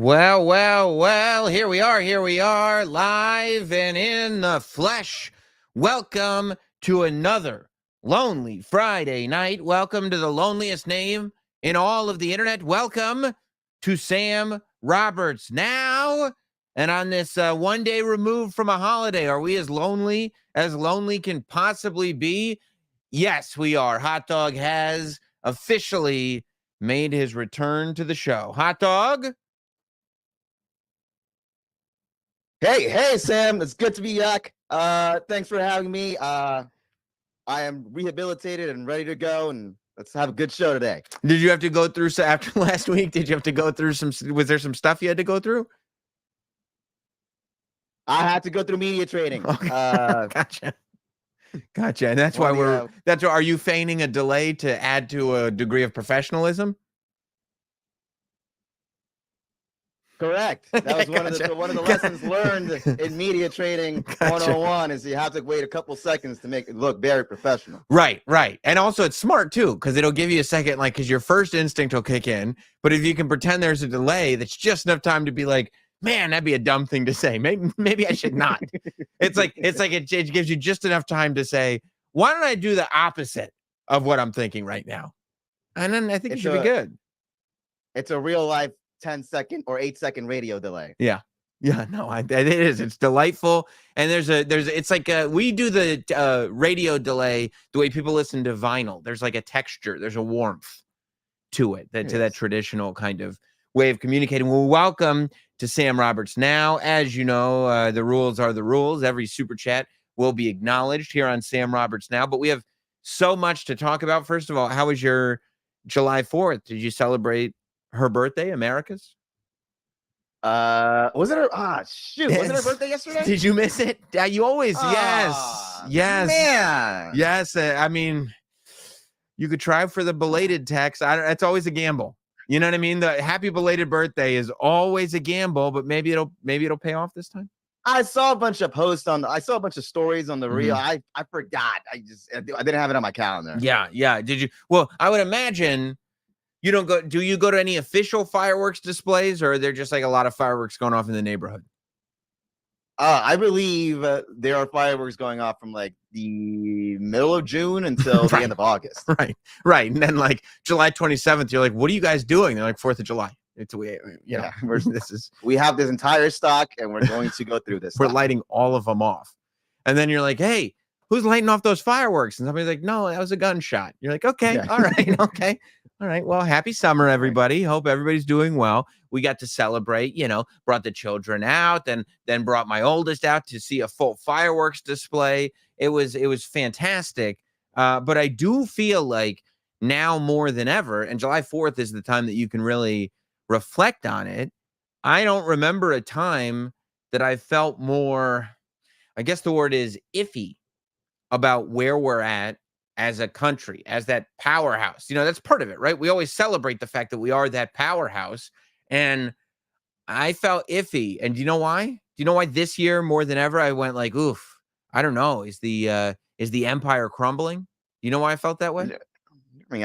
Well, here we are, live and in the flesh. Welcome to another Lonely Friday night. Welcome to the loneliest name in all of the internet. Welcome to Sam Roberts Now. And on this one day removed from a holiday, are we as lonely can possibly be? Yes, we are. Hot Dog has officially made his return to the show. Hot Dog? Hey, Sam, it's good to be back. Thanks for having me. I am rehabilitated and ready to go, and let's have a good show today. Did you have to go through, so after last week, did you have to go through was there some stuff you had to go through? I had to go through media training. Okay. Gotcha. And that's why are you feigning a delay to add to a degree of professionalism? Correct. That was one of the lessons learned in media training 101 is you have to wait a couple seconds to make it look very professional. Right. And also it's smart too, because it'll give you a second, because your first instinct will kick in. But if you can pretend there's a delay, that's just enough time to be like, man, that'd be a dumb thing to say. Maybe I should not. It gives you just enough time to say, why don't I do the opposite of what I'm thinking right now? And then I think you should be good. It's a real life 10-second or 8-second radio delay. Yeah, no, it is. It's delightful. And it's like we do the radio delay the way people listen to vinyl. There's like a texture, there's a warmth to it, to that traditional kind of way of communicating. Well, welcome to Sam Roberts Now. As you know, the rules are the rules. Every super chat will be acknowledged here on Sam Roberts Now. But we have so much to talk about. First of all, how was your July 4th? Did you celebrate her birthday, America's? Was it her? Shoot! Was it her birthday yesterday? Did you miss it? You always, yes, man, yes. I mean, you could try for the belated text. It's always a gamble. You know what I mean? The happy belated birthday is always a gamble, but maybe it'll pay off this time. I saw a bunch of posts I saw a bunch of stories on the reel. I forgot. I didn't have it on my calendar. Yeah. Did you? Well, I would imagine. You don't go. Do you go to any official fireworks displays, or are there just like a lot of fireworks going off in the neighborhood? I believe there are fireworks going off from like the middle of June until the end of August. Right. And then like July 27th, you're like, what are you guys doing? They're like 4th of July. We have this entire stock, and we're going to go through this. We're lighting all of them off, and then you're like, hey, who's lighting off those fireworks? And somebody's like, no, that was a gunshot. You're like, okay, all right, okay. All right. Well, happy summer, everybody. Hope everybody's doing well. We got to celebrate, brought the children out and then brought my oldest out to see a full fireworks display. It was fantastic. But I do feel like now more than ever, and July 4th is the time that you can really reflect on it. I don't remember a time that I felt more, I guess the word is iffy about where we're at as a country, as that powerhouse. That's part of it, right? We always celebrate the fact that we are that powerhouse. And I felt iffy. And do you know why? Do you know why this year more than ever I went like, oof, I don't know. Is the empire crumbling? Do you know why I felt that way? I mean,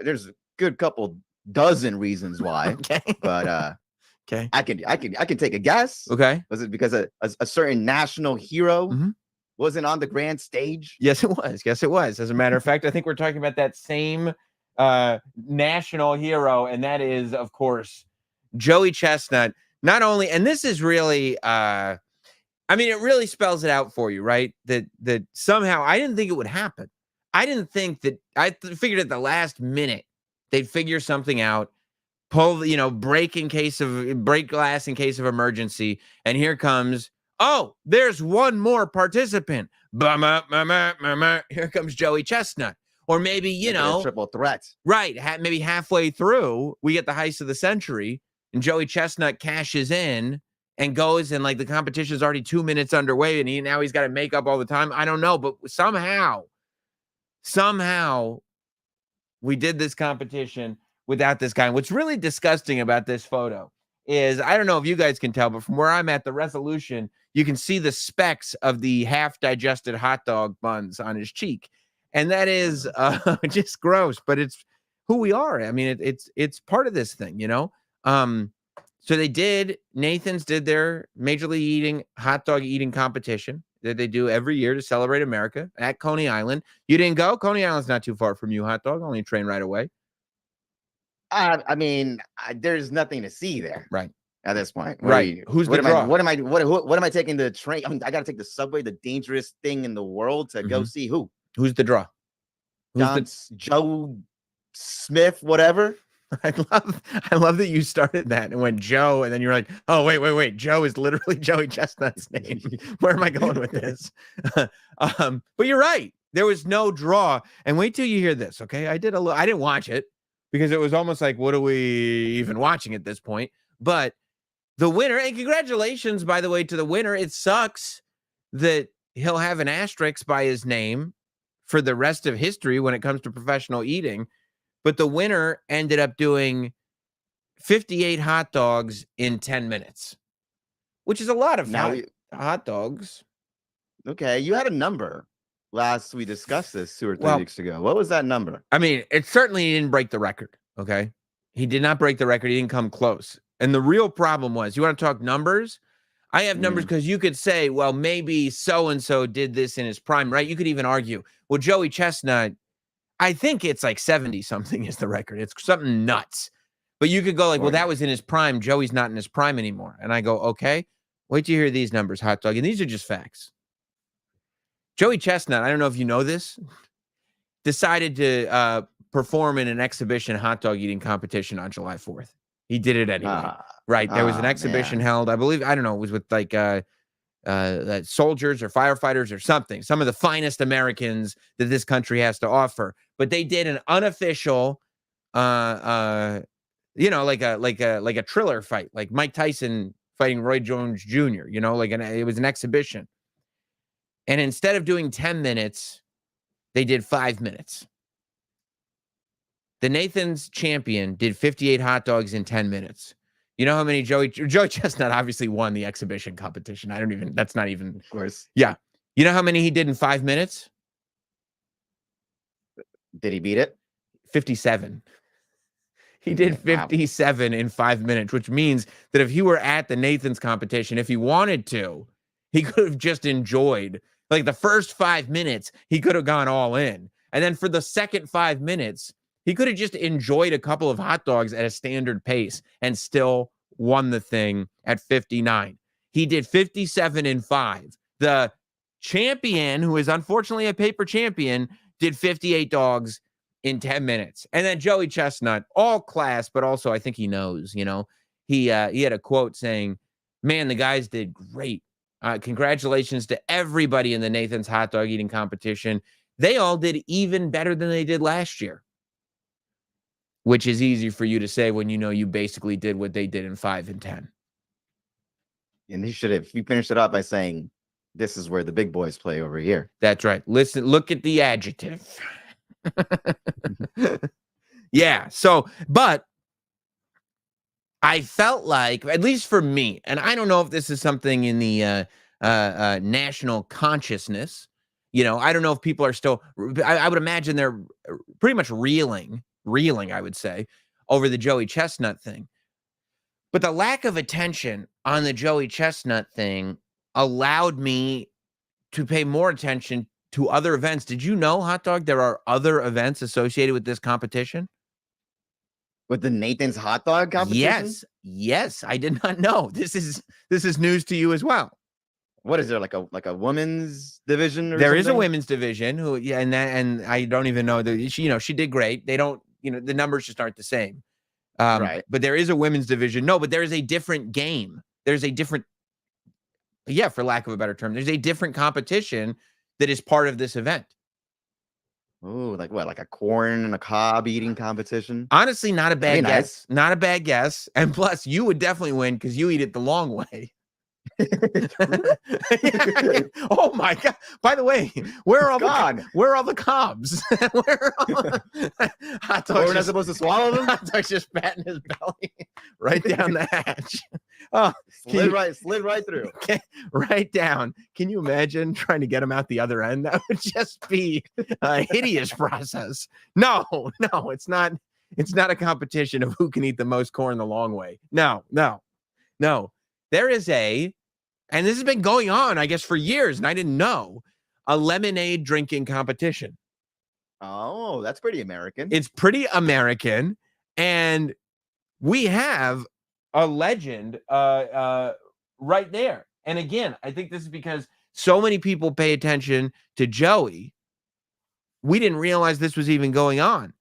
there's a good couple dozen reasons why. Okay. But okay. I can take a guess. Okay. Was it because a certain national hero wasn't on the grand stage? Yes, it was. As a matter of fact, I think we're talking about that same national hero, and that is, of course, Joey Chestnut. Not only, and this is really, it really spells it out for you, right? That somehow, I didn't think it would happen. I didn't think that, I figured at the last minute, they'd figure something out, pull, break glass in case of emergency, and here comes, oh, there's one more participant. Here comes Joey Chestnut. Or maybe, triple threat. Right. Maybe halfway through, we get the heist of the century, and Joey Chestnut cashes in and goes, and like the competition is already 2 minutes underway, and now he's got to make up all the time. I don't know, but somehow we did this competition without this guy. And what's really disgusting about this photo is, I don't know if you guys can tell, but from where I'm at, the resolution, you can see the specks of the half-digested hot dog buns on his cheek. And that is just gross, but it's who we are. I mean, it's part of this thing, So they did, Nathan's did their Major League Eating hot dog eating competition that they do every year to celebrate America at Coney Island. You didn't go? Coney Island's not too far from you, hot dog. Only a train right away. I mean, there's nothing to see there. Right. At this point. Right. Who's the draw? What am I taking the train? I mean, I got to take the subway, the dangerous thing in the world to go see who? Who's the draw? Joe Smith, whatever. I love that you started that and went Joe, and then you're like, oh, wait. Joe is literally Joey Chestnut's name. Where am I going with this? But you're right. There was no draw. And wait till you hear this, okay? I didn't watch it because it was almost like, what are we even watching at this point? But the winner, and congratulations, by the way, to the winner. It sucks that he'll have an asterisk by his name for the rest of history when it comes to professional eating. But the winner ended up doing 58 hot dogs in 10 minutes, which is a lot of hot dogs. Okay, you had a number last we discussed this 2 or 3 weeks ago. What was that number? I mean, it certainly didn't break the record, okay? He did not break the record. He didn't come close. And the real problem was, you want to talk numbers? I have numbers because you could say, well, maybe so-and-so did this in his prime, right? You could even argue, well, Joey Chestnut, I think it's like 70-something is the record. It's something nuts. But you could go like, well, that was in his prime. Joey's not in his prime anymore. And I go, okay, wait till you hear these numbers, hot dog. And these are just facts. Joey Chestnut, I don't know if you know this, decided to perform in an exhibition hot dog eating competition on July 4th. He did it anyway. Right. There was an exhibition held, I believe, I don't know, it was with like soldiers or firefighters or something, some of the finest Americans that this country has to offer. But they did an unofficial, like a Triller fight, like Mike Tyson fighting Roy Jones Jr., it was an exhibition. And instead of doing 10 minutes, they did 5 minutes. The Nathan's champion did 58 hot dogs in 10 minutes. You know how many Joey Chestnut obviously won the exhibition competition. That's not even. Of course. Yeah. You know how many he did in 5 minutes? Did he beat it? 57. He did 57 in 5 minutes, which means that if he were at the Nathan's competition, if he wanted to, he could have just enjoyed, like the first 5 minutes, he could have gone all in. And then for the second 5 minutes, he could have just enjoyed a couple of hot dogs at a standard pace and still won the thing at 59. He did 57 in 5. The champion, who is unfortunately a paper champion, did 58 dogs in 10 minutes. And then Joey Chestnut, all class, but also I think he knows, he had a quote saying, man, the guys did great. Congratulations to everybody in the Nathan's hot dog eating competition. They all did even better than they did last year. Which is easy for you to say when you basically did what they did in 5 and 10. And he should have. He finished it up by saying, "This is where the big boys play over here." That's right. Listen, look at the adjective. Yeah. So, but I felt like, at least for me, and I don't know if this is something in the national consciousness. I don't know if people are still. I would imagine they're pretty much reeling, I would say, over the Joey Chestnut thing. But the lack of attention on the Joey Chestnut thing allowed me to pay more attention to other events. Did you know, hot dog, there are other events associated with this competition? With the Nathan's hot dog competition? Yes, I did not know. This is news to you as well. What is there, like a women's division? There is a women's division and I don't even know that she did great. They don't, the numbers just aren't the same. Right. But there is a women's division. No, but there is a different game. There's a different, for lack of a better term, there's a different competition that is part of this event. Oh, like what? Like a corn and a cob eating competition? Honestly, not a bad guess. Nice. Not a bad guess. And plus, you would definitely win because you eat it the long way. Oh my God! By the way, where are all the cobs? Hot dogs? We're not supposed to swallow them. Hot dogs just patting his belly right down the hatch. Oh, slid right through. Right down. Can you imagine trying to get him out the other end? That would just be a hideous process. No, it's not. It's not a competition of who can eat the most corn the long way. No. No, there is and this has been going on, I guess, for years, and I didn't know, a lemonade drinking competition. Oh, that's pretty American. It's pretty American, and we have a legend right there. And again, I think this is because so many people pay attention to Joey. We didn't realize this was even going on.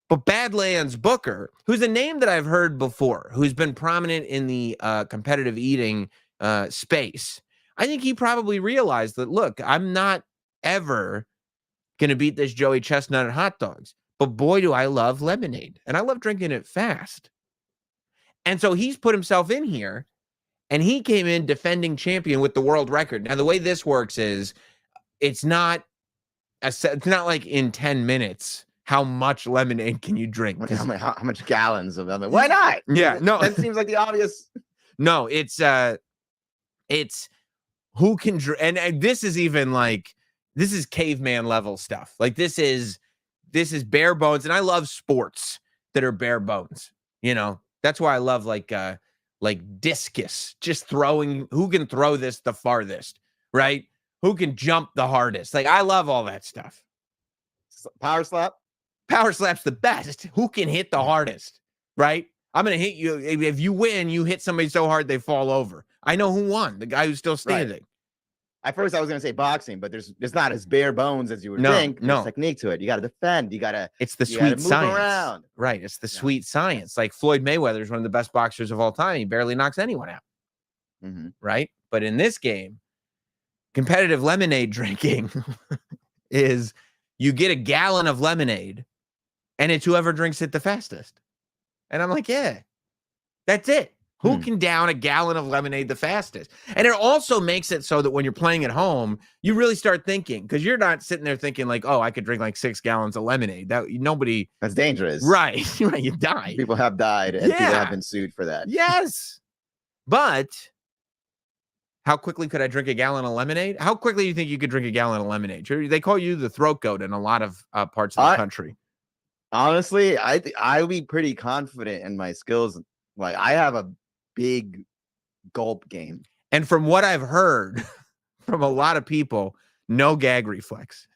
But Badlands Booker, who's a name that I've heard before, who's been prominent in the competitive eating space, I think he probably realized that, look, I'm not ever going to beat this Joey Chestnut at hot dogs. But boy, do I love lemonade. And I love drinking it fast. And so he's put himself in here, and he came in defending champion with the world record. Now, the way this works is it's not like in 10 minutes, how much lemonade can you drink? How much gallons of lemonade? Why not? Yeah, no. That seems like the obvious. No, it's who can drink. And this is even like, this is caveman level stuff. Like this is bare bones. And I love sports that are bare bones. You know, that's why I love like discus, just throwing, who can throw this the farthest, right? Who can jump the hardest? Like, I love all that stuff. Power slap? Power slap's the best. Who can hit the hardest, right? I'm going to hit you. If you win, you hit somebody so hard they fall over. I know who won, the guy who's still standing. Right. At first, I was going to say boxing, but it's not as bare bones as you would think. There's technique to it. You got to defend. It's the sweet science. Around. Right. It's the sweet science. Like Floyd Mayweather is one of the best boxers of all time. He barely knocks anyone out. Mm-hmm. Right. But in this game, competitive lemonade drinking is you get a gallon of lemonade and it's whoever drinks it the fastest. And I'm like, yeah, that's it. Who can down a gallon of lemonade the fastest? And it also makes it so that when you're playing at home, you really start thinking, because you're not sitting there thinking like, oh, I could drink like 6 gallons of lemonade. That's dangerous. Right. Right. You die. People have died and people have been sued for that. Yes. But how quickly could I drink a gallon of lemonade? How quickly do you think you could drink a gallon of lemonade? They call you the throat goat in a lot of parts of the country. Honestly, I would be pretty confident in my skills. Like, I have a big gulp game. And from what I've heard from a lot of people, no gag reflex.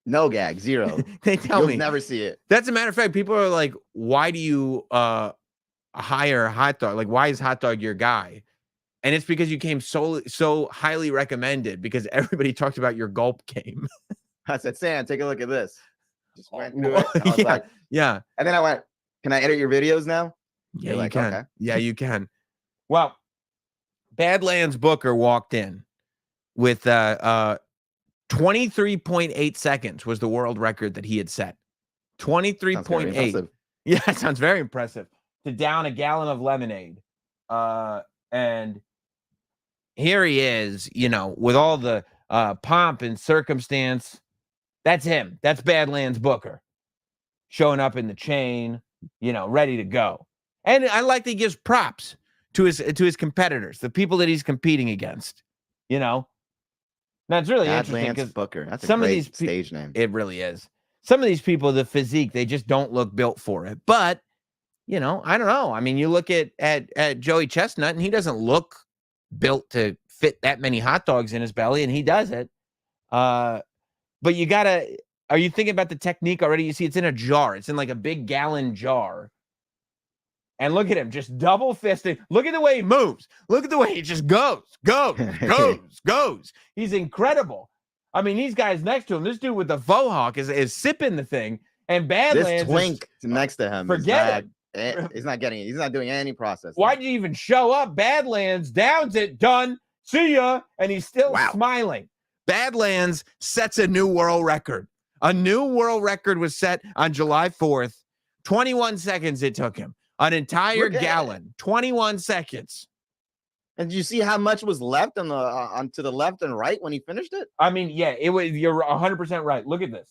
No gag, zero. They tell me. You'll never see it. That's a matter of fact. People are like, why do you hire hot dog? Like, why is hot dog your guy? And it's because you came so highly recommended because everybody talked about your gulp game. I said, Sam, take a look at this. Just went through it. I was like, yeah. And then I went, can I edit your videos now? Yeah, you can. Okay. Yeah, you can. Well, Badlands Booker walked in with 23.8 seconds was the world record that he had set. 23.8. Yeah, that sounds very impressive. To down a gallon of lemonade. And here he is, you know, with all the pomp and circumstance. That's him. That's Badlands Booker. Showing up in the chain, you know, ready to go. And I like that he gives props to his competitors, the people that he's competing against. You know, now it's really interesting because Booker. That's some of these stage name. It really is. Some of these people, the physique, they just don't look built for it. But you know, I don't know. I mean, you look at Joey Chestnut, and he doesn't look built to fit that many hot dogs in his belly, and he does it. But you gotta. Are you thinking about the technique already? You see, it's in a jar. It's in like a big gallon jar. And look at him, just double fisted. Look at the way he moves. Look at the way he just goes. He's incredible. I mean, these guys next to him, this dude with the faux hawk is sipping the thing. And Badlands, this twink next to him, forget it. He's not doing any process. Why'd you even show up? Badlands downs it, done. See ya. And he's still smiling. Badlands sets a new world record. A new world record was set on July 4th. 21 seconds it took him. An entire gallon, 21 seconds. And did you see how much was left on to the left and right when he finished it? I mean, yeah, it was. You're 100% right. Look at this.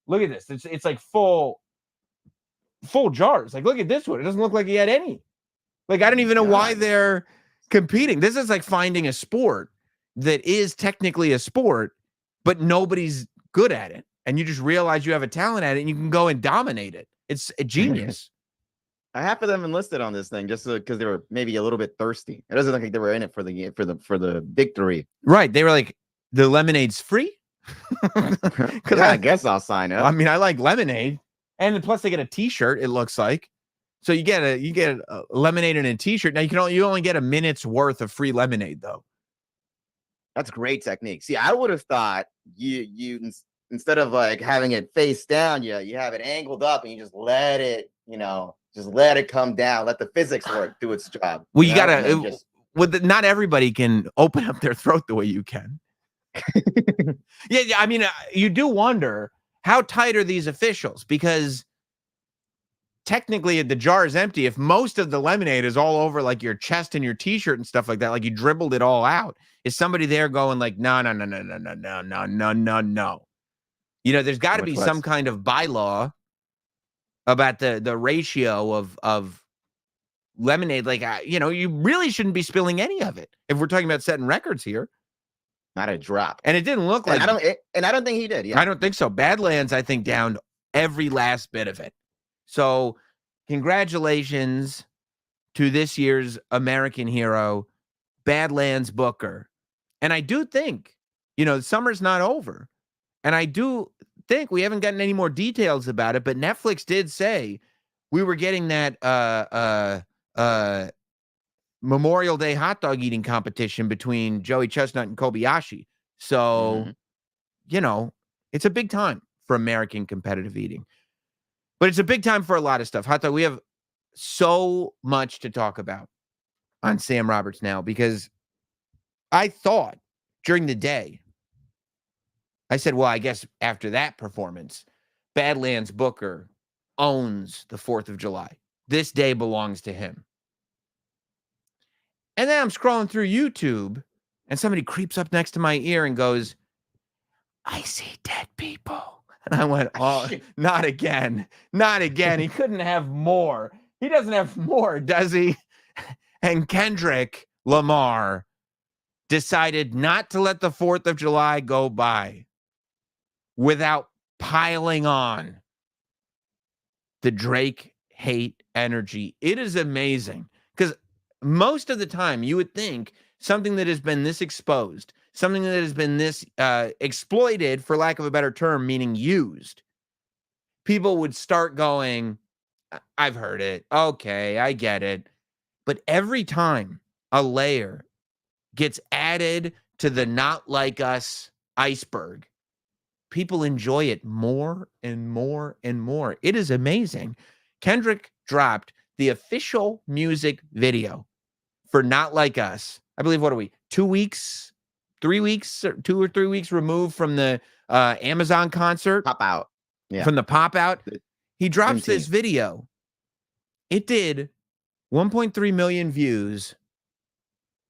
Look at this. It's like full jars. Like, look at this one. It doesn't look like he had any. Like, I don't even know why they're competing. This is like finding a sport that is technically a sport, but nobody's good at it. And you just realize you have a talent at it and you can go and dominate it. It's a genius. half of them enlisted on this thing just because they were maybe a little bit thirsty. It doesn't look like they were in it for the victory. Right. They were like, the lemonade's free? Because I guess I'll sign up. I mean, I like lemonade. And plus they get a t-shirt, it looks like. So you get a lemonade and a t-shirt. Now you only get a minute's worth of free lemonade though. That's great technique. See, I would have thought you instead of like having it face down, you have it angled up and you just let it, just let it come down. Let the physics work, do its job. Well, you gotta. Not everybody can open up their throat the way you can. Yeah, I mean, you do wonder how tight are these officials, because technically the jar is empty. If most of the lemonade is all over like your chest and your t-shirt and stuff like that, like you dribbled it all out, is somebody there going like, no. There's got to be some kind of bylaw about the ratio of lemonade. Like, you really shouldn't be spilling any of it if we're talking about setting records here. Not a drop. And it didn't look like. And I don't think he did. Yeah, I don't think so. Badlands, I think, downed every last bit of it. So, congratulations to this year's American hero, Badlands Booker. And I do think, summer's not over. And I do think we haven't gotten any more details about it, but Netflix did say we were getting that Memorial Day hot dog eating competition between Joey Chestnut and Kobayashi. So, it's a big time for American competitive eating. But it's a big time for a lot of stuff. Hot dog, we have so much to talk about on Sam Roberts Now, because I thought during the day, I said, well, I guess after that performance, Badlands Booker owns the 4th of July. This day belongs to him. And then I'm scrolling through YouTube and somebody creeps up next to my ear and goes, I see dead people. And I went, oh, not again. Not again. He couldn't have more. He doesn't have more, does he? And Kendrick Lamar decided not to let the 4th of July go by without piling on the Drake hate energy. It is amazing, because most of the time you would think something that has been this exposed, something that has been this exploited, for lack of a better term, meaning used, people would start going, I've heard it. Okay, I get it. But every time a layer gets added to the not like us iceberg, people enjoy it more and more and more. It is amazing. Kendrick dropped the official music video for Not Like Us. I believe, what are we, 2 weeks, 3 weeks, 2 or 3 weeks removed from the Amazon concert? Pop out. Yeah. From the pop out. He drops this video. It did 1.3 million views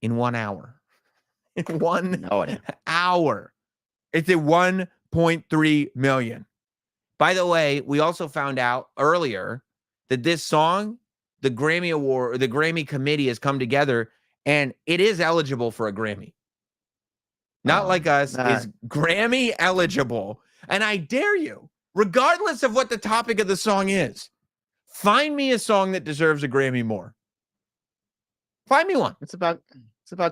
in 1 hour. In 1 hour. It did 1.3 million. By the way, we also found out earlier that this song, the Grammy Award, or the Grammy committee, has come together and it is eligible for a Grammy. Not Like Us is Grammy eligible. And I dare you, regardless of what the topic of the song is, find me a song that deserves a Grammy more. Find me one. It's about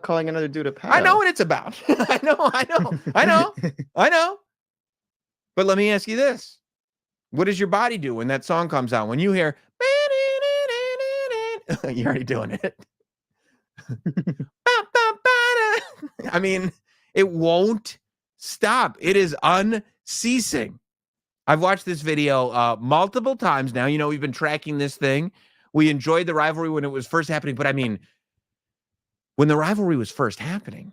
calling another dude a pedo. I know what it's about. I know. But let me ask you this. What does your body do when that song comes out? When you hear, you're already doing it. I mean, it won't stop. It is unceasing. I've watched this video multiple times now. We've been tracking this thing. We enjoyed the rivalry when it was first happening. But I mean, when the rivalry was first happening,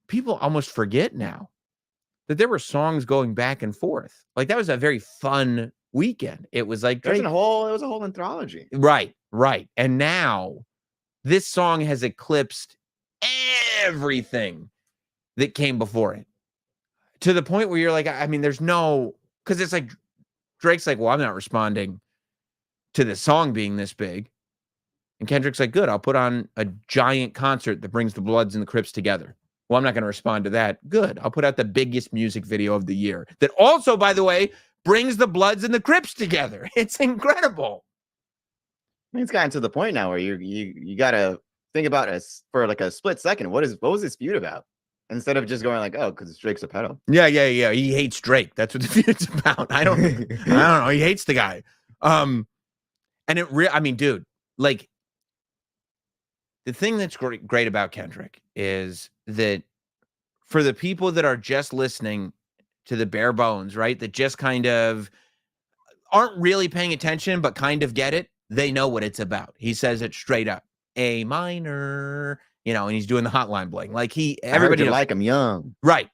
people almost forget now that there were songs going back and forth. Like, that was a very fun weekend. It was like it was a whole anthology. Right. And now this song has eclipsed everything that came before it, to the point where you're like, I mean, there's no, because it's like Drake's like, well, I'm not responding to the song being this big. And Kendrick's like, good, I'll put on a giant concert that brings the Bloods and the Crips together. Well, I'm not going to respond to that. Good, I'll put out the biggest music video of the year that also, by the way, brings the Bloods and the Crips together. It's incredible. It's gotten to the point now where you gotta think about us for like a split second. What was this feud about? Instead of just going like, oh, because Drake's a pedo. Yeah. He hates Drake. That's what the feud's about. I don't know. He hates the guy. And I mean, dude, like the thing that's great about Kendrick is that for the people that are just listening to the bare bones, right? That just kind of aren't really paying attention, but kind of get it. They know what it's about. He says it straight up. A minor, and he's doing the hotline bling. Like everybody like him young. Right.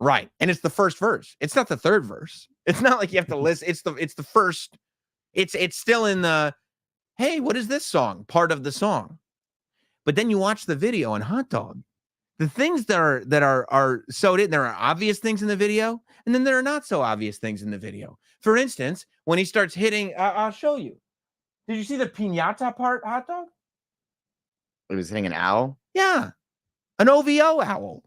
And it's the first verse. It's not the third verse. It's not like you have to listen. It's the first. It's still in the, hey, what is this song? Part of the song. But then you watch the video on Hot Dog. The things that are sewed in, there are obvious things in the video, and then there are not so obvious things in the video. For instance, when he starts hitting, I'll show you. Did you see the piñata part, Hot Dog? He was hitting an owl? Yeah. An OVO owl.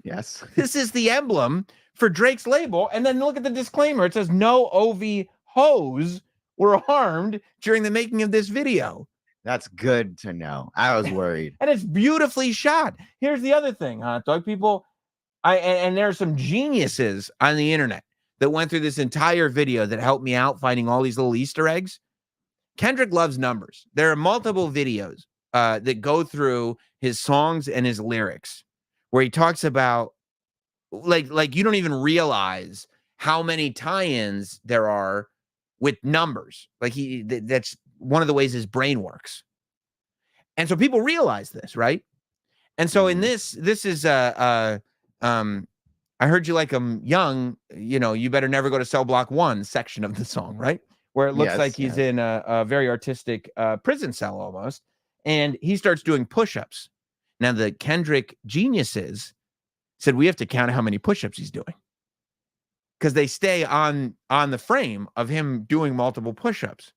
Yes. This is the emblem for Drake's label. And then look at the disclaimer. It says no OV hoes were harmed during the making of this video. That's good to know. I was worried. And it's beautifully shot. Here's the other thing, Hot Dog people. And there are some geniuses on the internet that went through this entire video that helped me out finding all these little Easter eggs. Kendrick loves numbers. There are multiple videos that go through his songs and his lyrics where he talks about like you don't even realize how many tie-ins there are with numbers. Like that's one of the ways his brain works. And so people realize this, right? And so in this is I heard you like him young, you better never go to cell block 1 section of the song, right? Where it looks like he's in a very artistic prison cell almost. And he starts doing push-ups. Now, the Kendrick geniuses said we have to count how many push-ups he's doing. Because they stay on the frame of him doing multiple push-ups.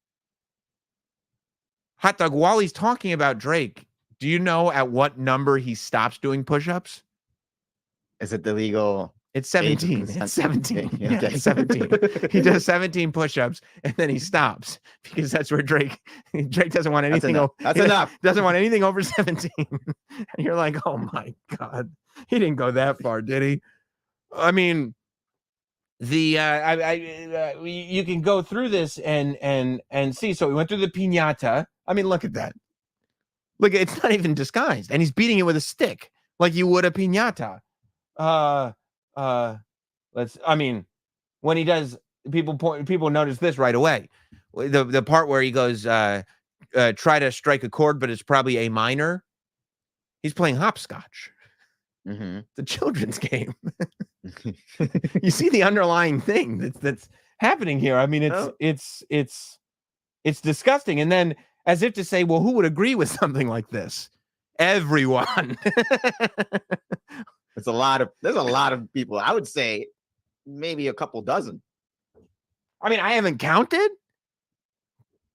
Hot Dog, while he's talking about Drake, do you know at what number he stops doing push-ups? Is it the legal? It's 17. It's 17. Yeah, Yeah, okay. it's 17. He does 17 push-ups and then he stops because that's where Drake doesn't want anything. That's enough. Doesn't want anything over 17. And you're like, oh my God, he didn't go that far, did he? I mean, you can go through this and see. So we went through the piñata. I mean, look at that. Look, it's not even disguised, and he's beating it with a stick like you would a piñata. When he does, people notice this right away. The part where he goes, try to strike a chord, but it's probably A minor. He's playing hopscotch. Mm-hmm. The children's game. You see the underlying thing that's happening here. I mean, it's disgusting. And then, as if to say, well, who would agree with something like this? Everyone. There's a lot of people. I would say maybe a couple dozen. I mean, I haven't counted.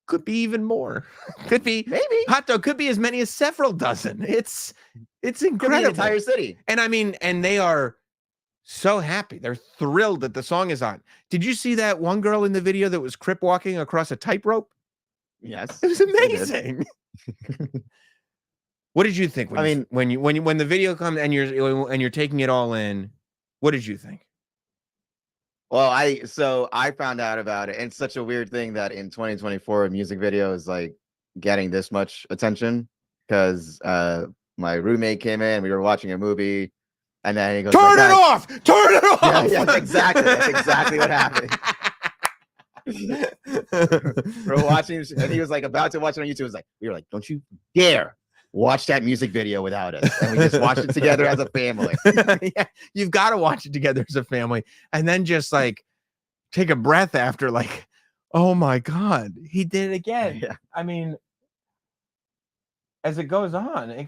Could be even more. Could be maybe. Hot Dog could be as many as several dozen. It's incredible. Could be an entire city. And I mean, and they are so happy. They're thrilled that the song is on. Did you see that one girl in the video that was crip walking across a tightrope? Yes. It was amazing. What did you think? When the video comes and you're taking it all in, what did you think? Well, I found out about it. And it's such a weird thing that in 2024, a music video is like getting this much attention because my roommate came in, we were watching a movie, and then he goes, Turn it off! Turn it off! Yeah, exactly. That's exactly what happened. We're watching, and he was like about to watch it on YouTube. We were like, don't you dare watch that music video without us. And we just watched it together as a family. Yeah, you've got to watch it together as a family. And then just like take a breath after, like, oh my God, he did it again. Yeah. I mean, as it goes on, he's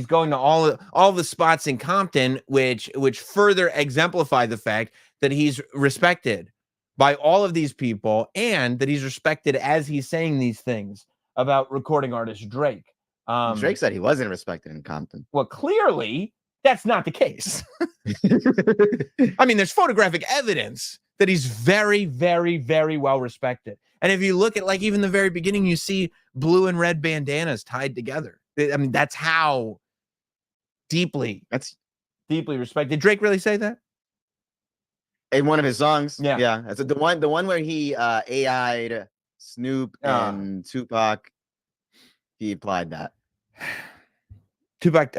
going to all the spots in Compton, which further exemplify the fact that he's respected by all of these people and that he's respected as he's saying these things about recording artist Drake. Drake said he wasn't respected in Compton. Well, clearly that's not the case. I mean, there's photographic evidence that he's very, very, very well respected. And if you look at like even the very beginning, you see blue and red bandanas tied together. I mean, that's how deeply respected. Did Drake really say that? In one of his songs? Yeah. Yeah. That's the one where he AI'd Snoop and Tupac. He applied that. Tupac,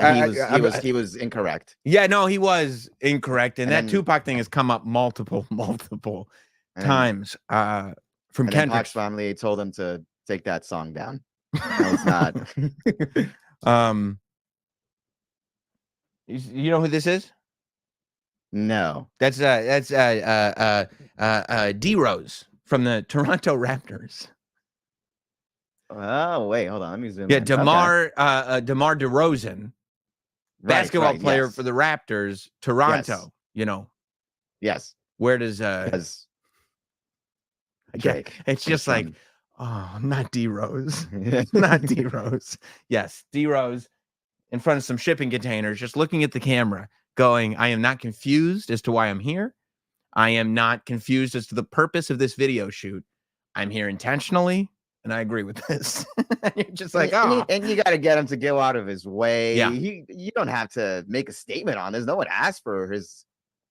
he was incorrect. Yeah, no, he was incorrect, and that then, Tupac thing has come up multiple times. From Kendrick. Pac's family told him to take that song down. That was not. You know who this is? No, that's D Rose from the Toronto Raptors. Oh wait, hold on. Let me zoom. Yeah, in. DeMar DeRozan, basketball player for the Raptors, Toronto. Yes. You know. Yes. Where does Drake? It's just like, oh, not D Rose, not D Rose. Yes, D Rose in front of some shipping containers, just looking at the camera, going, "I am not confused as to why I'm here. I am not confused as to the purpose of this video shoot. I'm here intentionally." And I agree with this. You're just like, and you got to get him to go out of his way. Yeah. You don't have to make a statement on this. No one asked for his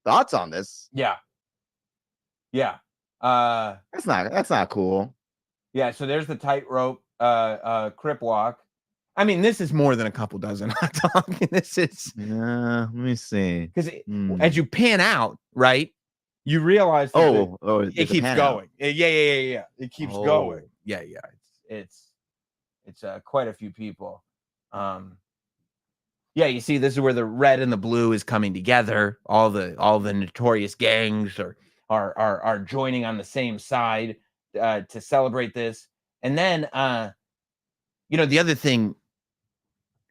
thoughts on this. Yeah. Yeah. That's not cool. Yeah. So there's the tightrope, crip walk. I mean, this is more than a couple dozen hot dog. This is. Let me see. Because as you pan out, right, you realize that it keeps going. Yeah. It keeps going. Yeah. It's quite a few people. Yeah, you see, this is where the red and the blue is coming together. All the notorious gangs are joining on the same side to celebrate this. And then, the other thing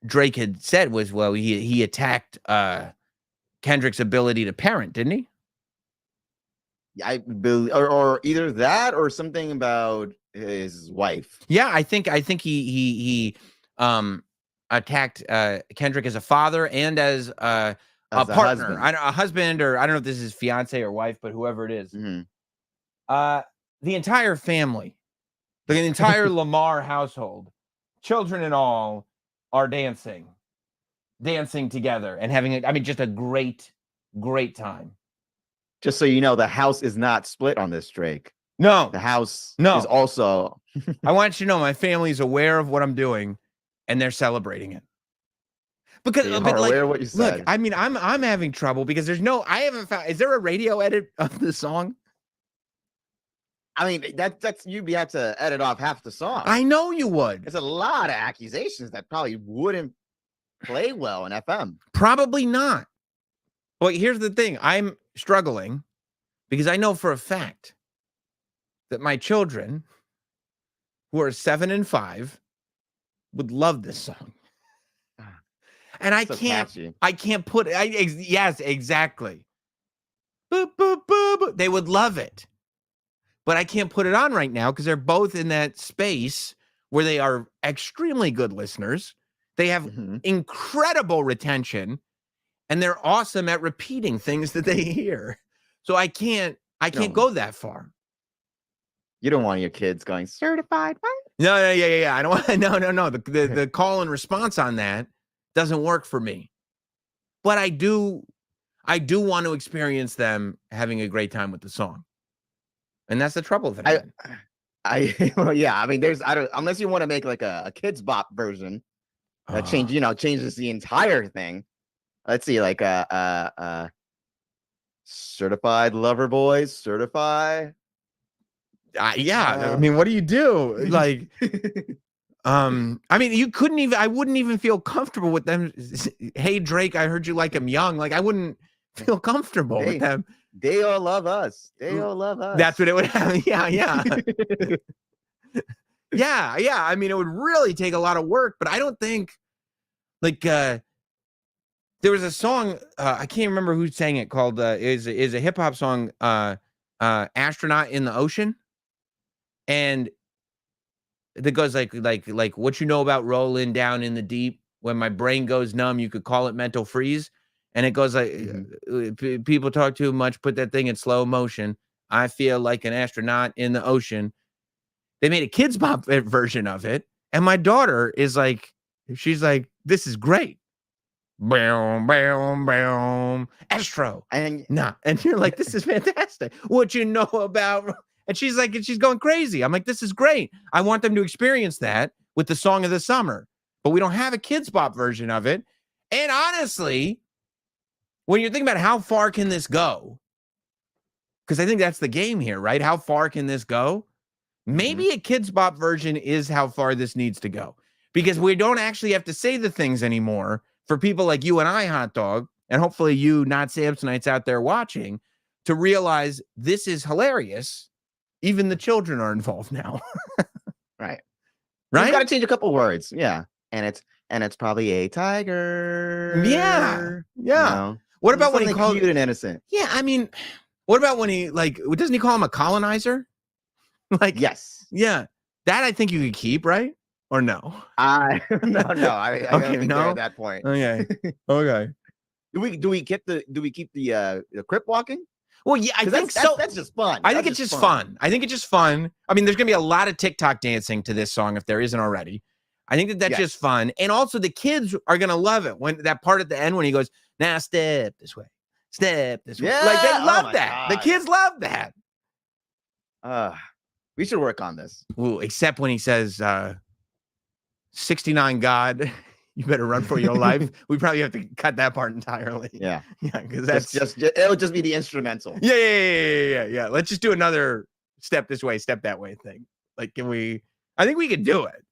Drake had said was, well, he attacked Kendrick's ability to parent, didn't he? I believe, or either that or something about his wife. Yeah, I think he attacked Kendrick as a father and as a partner, a husband, or I don't know if this is fiance or wife, but whoever it is. Mm-hmm. The entire family, the entire Lamar household, children and all, are dancing together and having just a great time. Just so you know, the house is not split on this, Drake. No. The house is also... I want you to know my family's aware of what I'm doing, and they're celebrating it. Because aware of what you said. Look, I mean, I'm having trouble because I haven't found... Is there a radio edit of the song? I mean, that's you'd have to edit off half the song. I know you would. There's a lot of accusations that probably wouldn't play well in FM. Probably not. Well, here's the thing. I'm struggling because I know for a fact that my children, who are 7 and 5, would love this song. And I can't put it. Yes, exactly. Boop, boop, boop, boop. They would love it. But I can't put it on right now because they're both in that space where they are extremely good listeners. They have incredible retention, and they're awesome at repeating things that they hear. So I can't go that far. You don't want your kids going certified, right? No, yeah. I don't want. No. The call and response on that doesn't work for me. But I do want to experience them having a great time with the song. And that's the trouble with it. I mean, unless you want to make like a kids bop version that changes the entire thing. Let's see, like certified lover boys, certify. Yeah, I mean, what do you do? Like, I mean, I wouldn't even feel comfortable with them. Hey, Drake, I heard you like him young. Like, I wouldn't feel comfortable with them. They all love us. That's what it would have. Yeah. yeah. I mean, it would really take a lot of work, but I don't think there was a song, I can't remember who sang it, called is a hip hop song, Astronaut in the Ocean. And that goes like what you know about rolling down in the deep, when my brain goes numb, you could call it mental freeze. And it goes like, people talk too much, put that thing in slow motion. I feel like an astronaut in the ocean. they made a Kids Bop version of it. And my daughter is like, she's like, this is great. Boom, boom, boom. Astro. And you're like, this is fantastic. What you know about? And she's like, and she's going crazy. I'm like, this is great. I want them to experience that with the song of the summer. But we don't have a Kids Bop version of it. And honestly, when you're thinking about how far can this go? Because I think that's the game here, right? How far can this go? Maybe a Kids Bop version is how far this needs to go. Because we don't actually have to say the things anymore for people like you and I, Hot Dog, and hopefully you not Samsonites out there watching, to realize this is hilarious. Even the children are involved now. Right. Right? You got to change a couple words. Yeah. And it's probably a tiger. Yeah. Yeah. You know? What about when he called cute and innocent? Yeah, I mean, what about when he, like, doesn't he call him a colonizer? Like, yes. Yeah. That I think you could keep, right? Or no? No. I don't think they're at that point. Okay. Okay. Do we keep the crip walking? Well, yeah, I think so. That's just fun. I think it's just fun. I think it's just fun. I mean, there's gonna be a lot of TikTok dancing to this song if there isn't already. I think that's just fun. And also the kids are gonna love it when that part at the end when he goes, now step this way. Step this way. Yeah. Like they love that. God. The kids love that. We should work on this. Ooh, except when he says 69 God, you better run for your life. We probably have to cut that part entirely. Yeah. Yeah, because that's just it'll just be the instrumental. Yeah. Let's just do another step this way, step that way thing. Like, I think we could do it.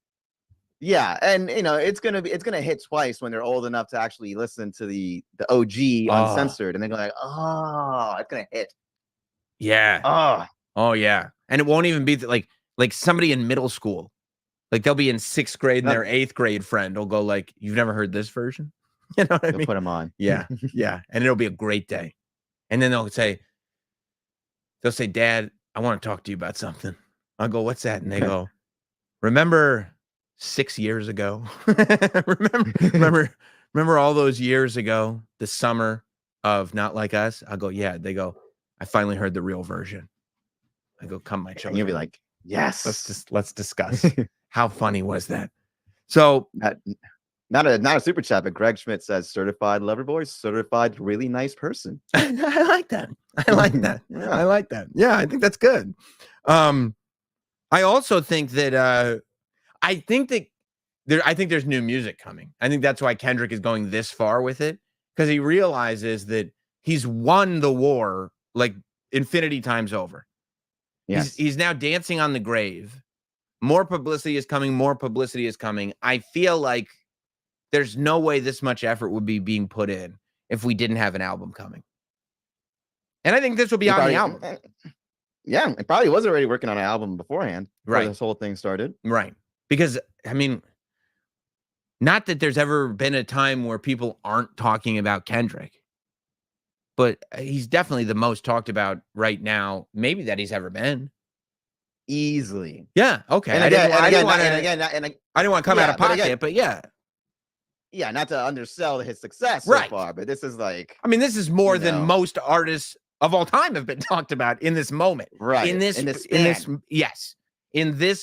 Yeah, and it's gonna hit twice when they're old enough to actually listen to the OG uncensored, and they're like, oh, it's gonna hit. Yeah. Oh yeah, and it won't even be like somebody in middle school, like they'll be in 6th grade and their 8th grade friend will go like, "You've never heard this version?" You know what I mean? Put them on. Yeah, yeah, and it'll be a great day. And then they'll say, "Dad, I want to talk to you about something." I'll go, "What's that?" And they go, "Remember 6 years ago? remember all those years ago, the summer of Not Like Us?" I'll go, "Yeah." They go, "I finally heard the real version." I go, "Come, my children." And you'll be like, "Yes, let's discuss." How funny was that? So not a super chat, but Greg Schmidt says, certified lover boy, certified really nice person. I like that. I like that. Yeah. I like that. Yeah, I think that's good. I also think that I think there's new music coming. I think that's why Kendrick is going this far with it, because he realizes that he's won the war like infinity times over. Yes. He's now dancing on the grave. More publicity is coming. More publicity is coming. I feel like there's no way this much effort would be being put in if we didn't have an album coming. And I think this will be on the album. Yeah, it probably was already working on an album beforehand. Right. This whole thing started. Right. Because, I mean, not that there's ever been a time where people aren't talking about Kendrick, but he's definitely the most talked about right now, maybe that he's ever been. Easily. Yeah. Okay. I didn't want to come out of pocket, but yeah. Yeah, not to undersell his success so far, but this is like, I mean, this is more than most artists of all time have been talked about in this moment. Right. In this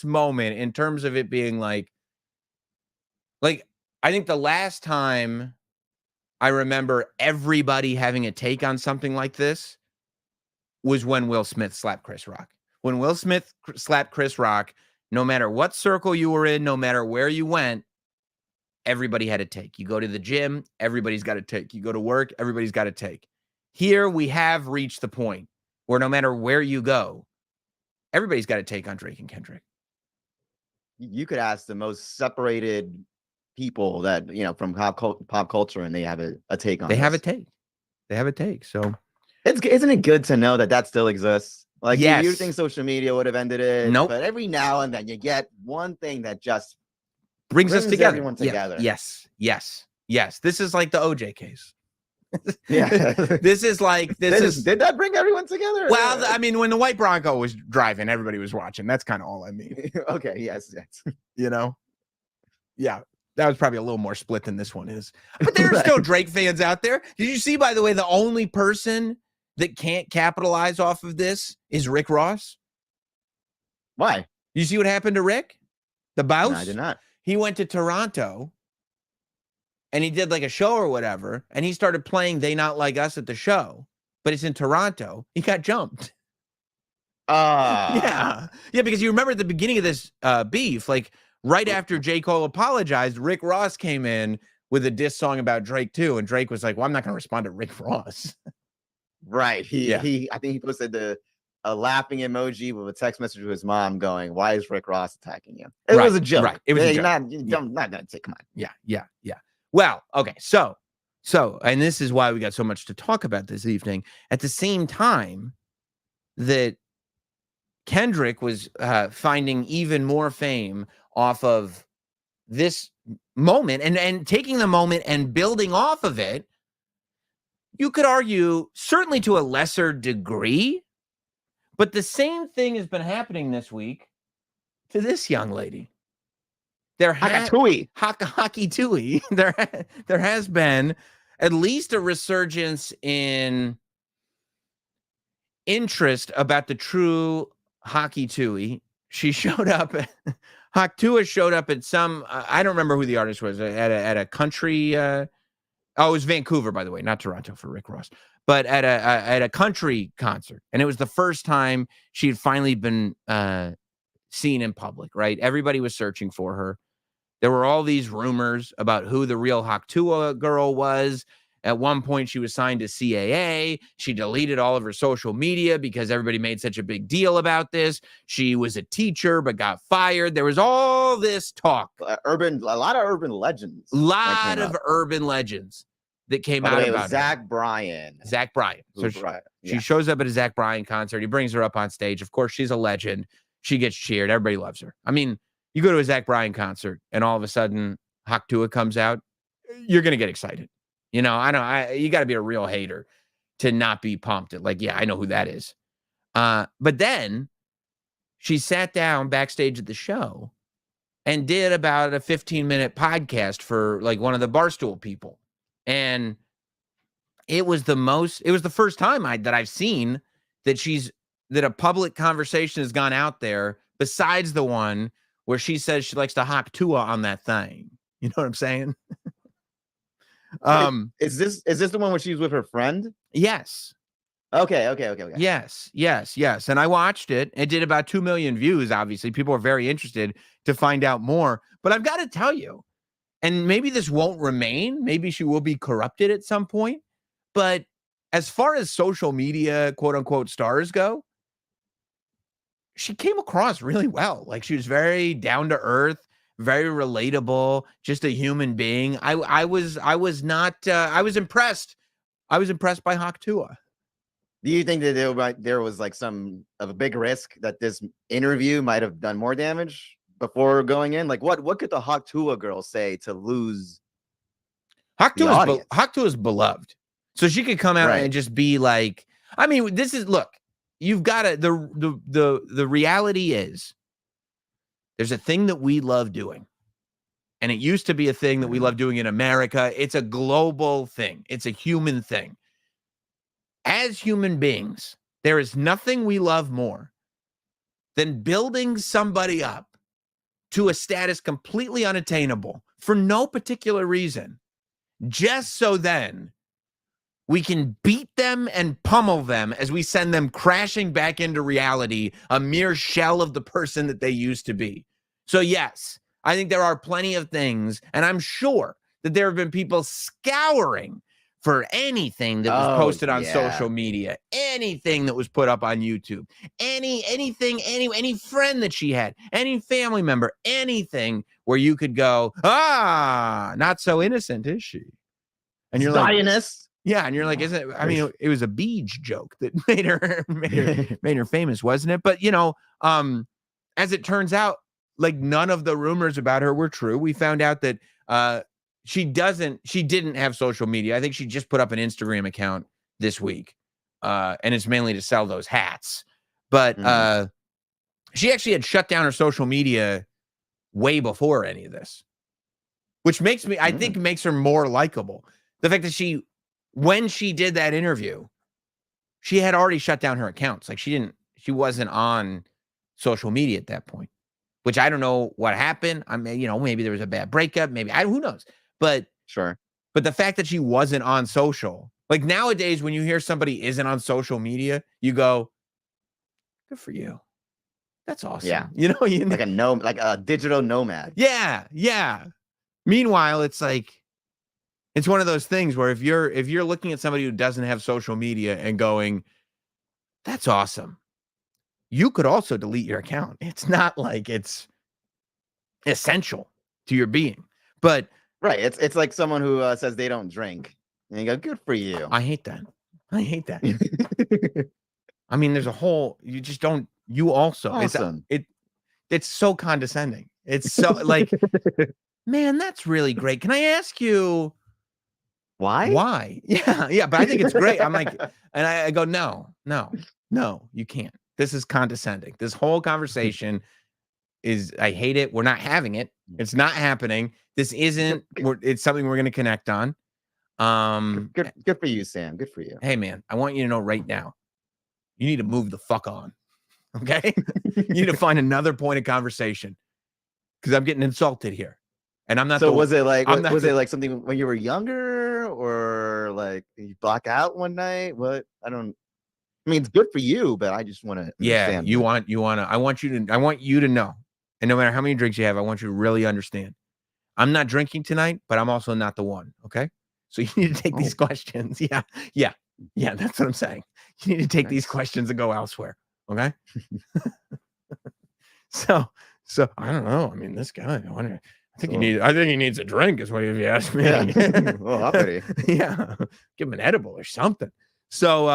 moment, in terms of it being like I think the last time I remember everybody having a take on something like this was when Will Smith slapped Chris Rock. When Will Smith slapped Chris Rock, no matter what circle you were in, no matter where you went, everybody had a take. You go to the gym, everybody's got a take. You go to work, everybody's got a take. Here we have reached the point where no matter where you go, everybody's got a take on Drake and Kendrick. You could ask the most separated people that, from pop culture, and they have a take on it. They have a take. They have a take. So isn't it good to know that still exists? Like, yes. You think social media would have ended it? Nope. But every now and then you get one thing that just brings us together. Everyone together. Yeah. Yes. This is like the OJ case. Yeah. Did that bring everyone together? Well, I mean, when the white Bronco was driving, everybody was watching. That's kind of all I mean. Okay. Yes. Yeah. That was probably a little more split than this one is. But there are still Drake fans out there. Did you see, by the way, the only person that can't capitalize off of this is Rick Ross? Why? You see what happened to Rick? The Bouse? No, I did not. He went to Toronto and he did like a show or whatever, and he started playing They Not Like Us at the show, but it's in Toronto. He got jumped. Yeah, because you remember at the beginning of this beef, like right after J. Cole apologized, Rick Ross came in with a diss song about Drake too, and Drake was like, well, I'm not going to respond to Rick Ross. Right. I think he posted a laughing emoji with a text message to his mom going, why is Rick Ross attacking you? It was a joke. Right. It was a joke. I'm not going to take, come on. Yeah. Well, okay. So, and this is why we got so much to talk about this evening. At the same time that Kendrick was finding even more fame off of this moment and taking the moment and building off of it, you could argue, certainly to a lesser degree, but the same thing has been happening this week to this young lady. Hockey Tuah. There has been at least a resurgence in interest about the true Hockey Tuah. She showed up. Tuah showed up at some. I don't remember who the artist was at a country. It was Vancouver, by the way, not Toronto for Rick Ross, but at a country concert, and it was the first time she had finally been seen in public. Right, everybody was searching for her. There were all these rumors about who the real Tuah girl was. At one point, she was signed to CAA. She deleted all of her social media because everybody made such a big deal about this. She was a teacher but got fired. There was all this talk. A lot of urban legends. Urban legends that came out about Zach Bryan. So she shows up at a Zach Bryan concert. He brings her up on stage. Of course, she's a legend. She gets cheered. Everybody loves her. I mean, you go to a Zach Bryan concert and all of a sudden Tuah comes out, you're going to get excited. You know, you got to be a real hater to not be pumped at, like, yeah, I know who that is. But then she sat down backstage at the show and did about a 15-minute podcast for like one of the Barstool people. And it was the first time that I've seen that a public conversation has gone out there besides the one where she says she likes to hock Tuah on that thing. You know what I'm saying? Is this the one where she's with her friend? Yes. Okay. Yes. And I watched it. It did about 2 million views. Obviously, people are very interested to find out more. But I've got to tell you, and maybe this won't remain. Maybe she will be corrupted at some point. But as far as social media, quote unquote, stars go, she came across really well. Like, she was very down to earth, very relatable, just a human being. I was impressed. I was impressed by Tuah. Do you think that there was like some of a big risk that this interview might have done more damage before going in? Like, what could the Tuah girl say to lose? Tuah is beloved, so she could come out and just be like, I mean, you've got to, the reality is, there's a thing that we love doing, and it used to be a thing that we love doing in America. It's a global thing. It's a human thing. As human beings, there is nothing we love more than building somebody up to a status completely unattainable for no particular reason, just so then we can beat them and pummel them as we send them crashing back into reality, a mere shell of the person that they used to be. So yes, I think there are plenty of things, and I'm sure that there have been people scouring for anything that was posted on social media, anything that was put up on YouTube, any friend that she had, any family member, anything where you could go, not so innocent, is she? And you're Zionist. Yeah, and you're like, isn't it? I mean, it was a Beej joke that made her famous, wasn't it? But as it turns out, like, none of the rumors about her were true. We found out that she didn't have social media. I think she just put up an Instagram account this week, and it's mainly to sell those hats. But she actually had shut down her social media way before any of this, which makes me, I think, makes her more likable. The fact that when she did that interview, she had already shut down her accounts. Like, she wasn't on social media at that point. which I don't know what happened. I mean, maybe there was a bad breakup. Maybe who knows? But sure. But the fact that she wasn't on social, like nowadays, when you hear somebody isn't on social media, you go, "Good for you. That's awesome." Yeah. Like a digital nomad. Yeah, yeah. Meanwhile, it's like it's one of those things where if you're looking at somebody who doesn't have social media and going, "That's awesome," you could also delete your account. It's not like it's essential to your being, but. Right. It's like someone who says they don't drink. And you go, good for you. I hate that. I mean, there's a whole, you just don't, you also. Awesome. It's so condescending. It's so like, man, that's really great. Can I ask you why? Yeah. But I think it's great. I'm like, and I go, no, you can't. This is condescending. This whole conversation I hate it. We're not having it. It's not happening. This isn't, it's something we're going to connect on. Good for you, Sam. Good for you. Hey, man, I want you to know right now, you need to move the fuck on. Okay? You need to find another point of conversation because I'm getting insulted here. And I'm not. So was it like, was it like something when you were younger or like you black out one night? What? I mean, it's good for you, but I just want to. Yeah. I want you to know. And no matter how many drinks you have, I want you to really understand. I'm not drinking tonight, but I'm also not the one. Okay. So you need to take these questions. Yeah. That's what I'm saying. You need to take these questions and go elsewhere. Okay. So I don't know. I mean, this guy, I think he needs a drink is what you asked me. Yeah. Well, uppity. Yeah. Give him an edible or something. So,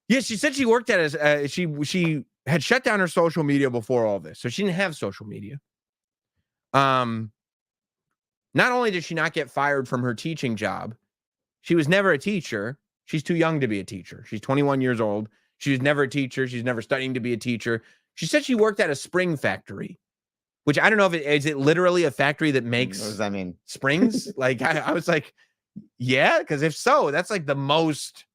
yeah, she said she worked at she had shut down her social media before all this. So she didn't have social media. Not only did she not get fired from her teaching job, she was never a teacher. She's too young to be a teacher. She's 21 years old. She was never a teacher. She's never studying to be a teacher. She said she worked at a spring factory, which I don't know is it literally a factory that makes what does that mean? Springs? Like I was like, yeah, because if so, that's like the most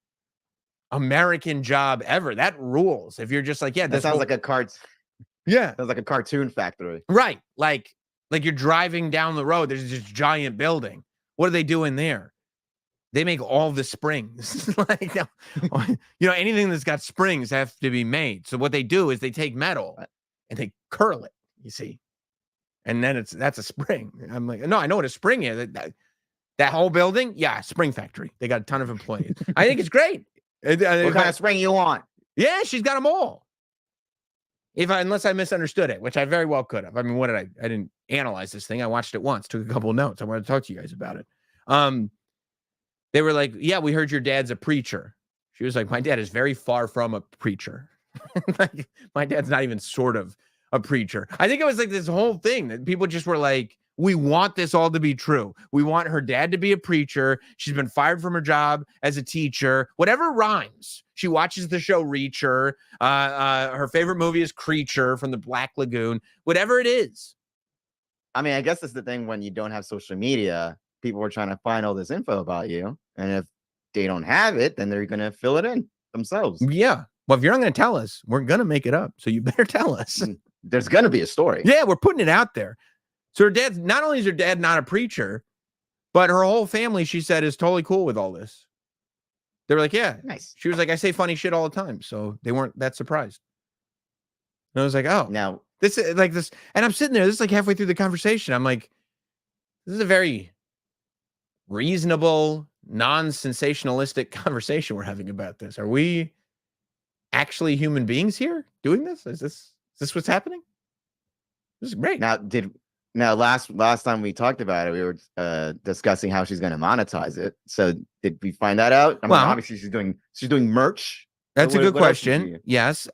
American job ever. That rules. If you're just like, yeah, that sounds like a sounds like a cartoon factory, right? Like you're driving down the road. There's this giant building. What are they doing there? They make all the springs. Like, anything that's got springs have to be made. So what they do is they take metal and they curl it. You see, and then that's a spring. I'm like, no, I know what a spring is. That whole building, yeah, spring factory. They got a ton of employees. I think it's great. What kind of spring you want? Yeah, she's got them all. Unless I misunderstood it, which I very well could have. I mean, what did I didn't analyze this thing. I watched it once, took a couple of notes. I wanted to talk to you guys about it. They were like, yeah, we heard your dad's a preacher. She was like, my dad is very far from a preacher. Like, my dad's not even sort of a preacher. I think it was like this whole thing that people just were like, we want this all to be true. We want her dad to be a preacher. She's been fired from her job as a teacher. Whatever rhymes. She watches the show Reacher. Her favorite movie is Creature from the Black Lagoon. Whatever it is. I mean, I guess that's the thing when you don't have social media. People are trying to find all this info about you. And if they don't have it, then they're going to fill it in themselves. Yeah. Well, if you're not going to tell us, we're going to make it up. So you better tell us. There's going to be a story. Yeah, we're putting it out there. So her dad, not only is her dad not a preacher, but her whole family, she said, is totally cool with all this. They were like, yeah. Nice. She was like, I say funny shit all the time. So they weren't that surprised. And I was like, oh. Now, this is like this. And I'm sitting there. This is like halfway through the conversation. I'm like, this is a very reasonable, non-sensationalistic conversation we're having about this. Are we actually human beings here doing this? Is this what's happening? This is great. Now, last time we talked about it, we were discussing how she's going to monetize it. So did we find that out? I mean, obviously she's doing merch. That's a good question. Yes.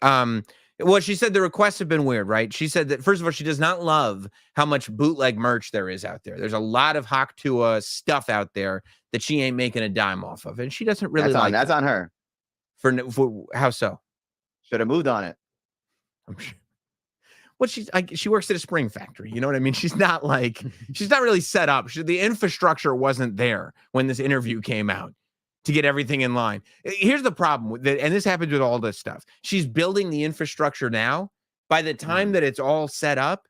Well, she said the requests have been weird, right? She said that, first of all, she does not love how much bootleg merch there is out there. There's a lot of Tuah stuff out there that she ain't making a dime off of. And she doesn't really that's on her. For how so? Should have moved on it. I'm sure. Well, she works at a spring factory. You know what I mean? She's not really set up. The infrastructure wasn't there when this interview came out to get everything in line. Here's the problem with it, and this happens with all this stuff. She's building the infrastructure now, by the time that it's all set up,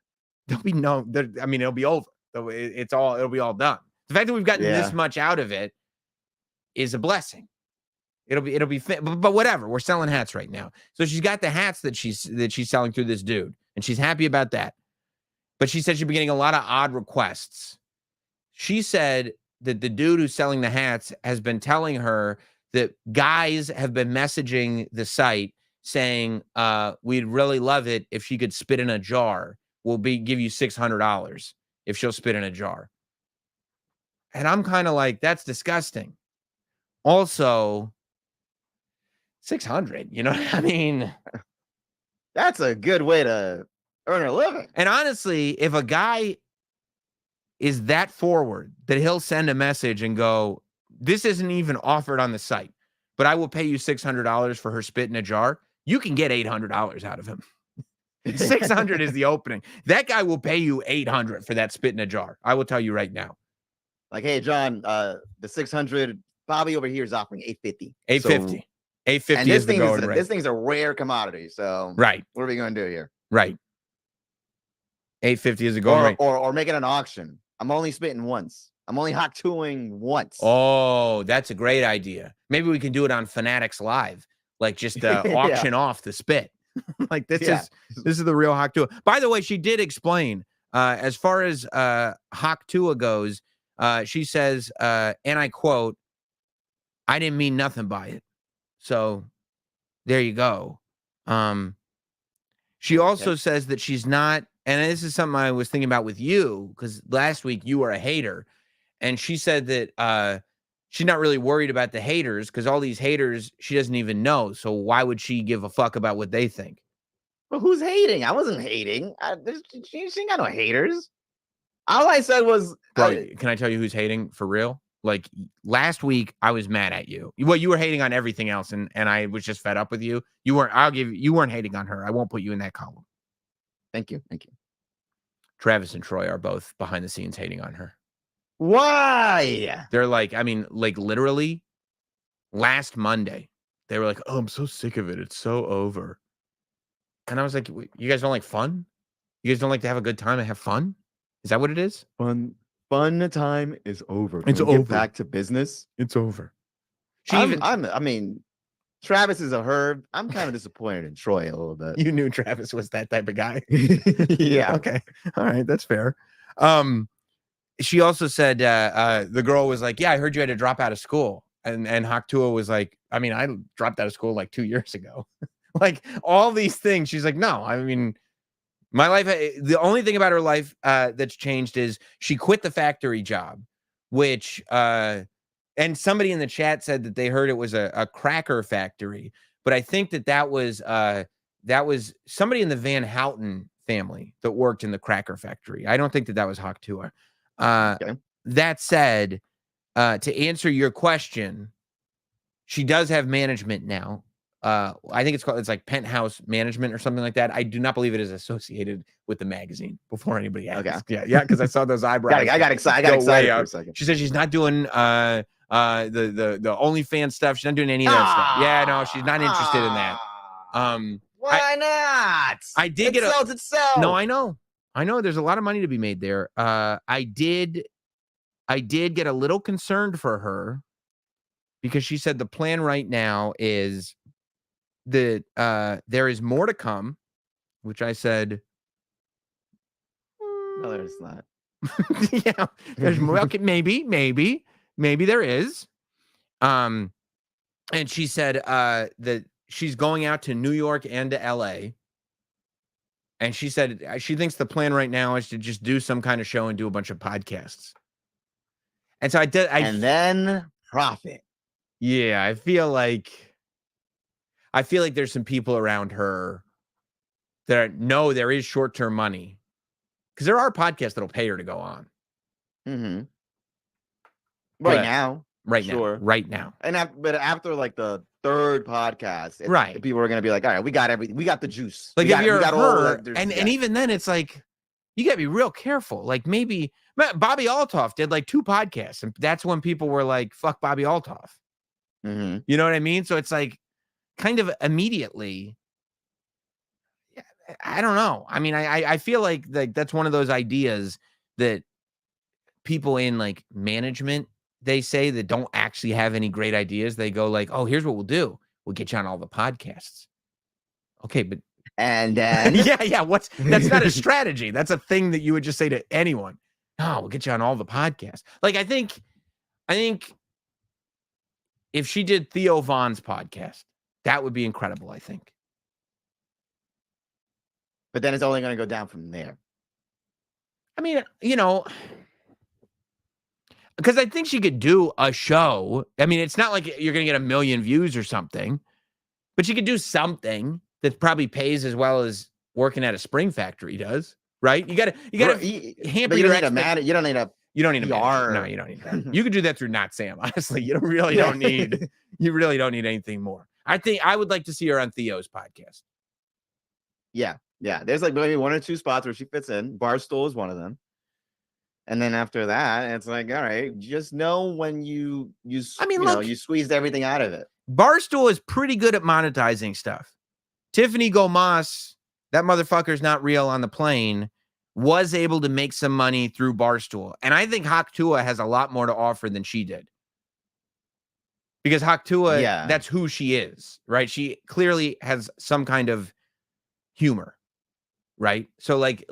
there'll be it'll be over. It'll be all done. The fact that we've gotten this much out of it is a blessing. It'll be but whatever. We're selling hats right now. So she's got the hats that she's selling through this dude, and she's happy about that. But she said she's been getting a lot of odd requests. She said that the dude who's selling the hats has been telling her that guys have been messaging the site saying, we'd really love it if she could spit in a jar. We'll give you $600 if she'll spit in a jar. And I'm kind of like, that's disgusting. Also, 600, you know what I mean? That's a good way to earn a living. And honestly, if a guy is that forward that he'll send a message and go, this isn't even offered on the site, but I will pay you $600 for her spit in a jar, you can get $800 out of him. 600 is the opening. That guy will pay you $800 for that spit in a jar. I will tell you right now. Like, hey, John, the 600, Bobby over here is offering 850. 850. So, 850 is the going rate. This thing's a rare commodity. So right. What are we going to do here? Right. 850 is the going rate. Or make it an auction. I'm only spitting once. I'm only hot tooing once. Oh, that's a great idea. Maybe we can do it on Fanatics Live. Like just auction off the spit. Like this is the real Hawk Tuah. By the way, she did explain as far as Hawk Tuah goes, she says, and I quote, I didn't mean nothing by it. So there you go. She also says that she's not, and this is something I was thinking about with you, because last week you were a hater, and she said that she's not really worried about the haters because all these haters she doesn't even know. So why would she give a fuck about what they think? Well, who's hating? I wasn't hating. She ain't got no haters. All I said was, bro, can I tell you who's hating for real? Like last week, I was mad at you. Well, you were hating on everything else, and I was just fed up with you. You weren't hating on her. I won't put you in that column. Thank you. Travis and Troy are both behind the scenes hating on her. Why? They're like, I mean, like literally last Monday, they were like, oh, I'm so sick of it. It's so over. And I was like, you guys don't like fun? You guys don't like to have a good time and have fun? Is that what it is? Fun time is over. It's over. Get back to business. It's over. I mean, Travis is a herb. I'm kind of disappointed in Troy a little bit. You knew Travis was that type of guy. Yeah. Okay. All right. That's fair. She also said the girl was like, yeah, I heard you had to drop out of school. And Hawk Tuah was like, I mean, I dropped out of school like 2 years ago. Like all these things. She's like, no, I mean, my life, the only thing about her life that's changed is she quit the factory job, which, and somebody in the chat said that they heard it was a cracker factory, but I think that was somebody in the Van Houten family that worked in the cracker factory. I don't think that was Hawk Tuah. Okay. That said, to answer your question, she does have management now. I think it's like Penthouse Management or something like that. I do not believe it is associated with the magazine. Before anybody asks, yeah, because I saw those eyebrows. I got excited for a second. She said she's not doing the OnlyFans stuff. She's not doing any of that stuff. Yeah, no, she's not interested in that. Why not? I did it sells itself. No, I know. There's a lot of money to be made there. I did get a little concerned for her because she said the plan right now is that there is more to come, which I said, no, there's not. Yeah, there's more. Okay, maybe there is. And she said that she's going out to New York and to LA. And she said she thinks the plan right now is to just do some kind of show and do a bunch of podcasts. And so and then profit. Yeah, I feel like there's some people around her that know there is short-term money, because there are podcasts that'll pay her to go on. Mm-hmm. Right now. Right now. But after like the third podcast, right, people are gonna be like, all right, we got the juice. Like if you're her, and even then, it's like you gotta be real careful. Like maybe Bobby Altoff did like 2 podcasts, and that's when people were like, "Fuck Bobby Altoff." Mm-hmm. You know what I mean? So it's like kind of immediately. Yeah, I don't know. I mean, I feel like that's one of those ideas that people in like management, they say, that don't actually have any great ideas. They go like, oh, here's what we'll do. We'll get you on all the podcasts. Okay, but and then yeah. That's not a strategy. That's a thing that you would just say to anyone. No, we'll get you on all the podcasts. Like, I think if she did Theo Von's podcast, that would be incredible, I think. But then it's only going to go down from there. I mean, because I think she could do a show. I mean, it's not like you're going to get 1 million views or something, but she could do something that probably pays as well as working at a spring factory does, right? You got to hamper your expectations. You don't need a PR. No, you don't need that. You could do that through Notsam. Honestly, you don't need anything more. I think I would like to see her on Theo's podcast. Yeah. There's like maybe 1 or 2 spots where she fits in. Barstool is one of them. And then after that, it's like, all right, just know when you squeezed everything out of it. Barstool is pretty good at monetizing stuff. Tiffany Gomas, that motherfucker's not real on the plane, was able to make some money through Barstool. And I think Tuah has a lot more to offer than she did. Because Tuah, that's who she is, right? She clearly has some kind of humor, right? So like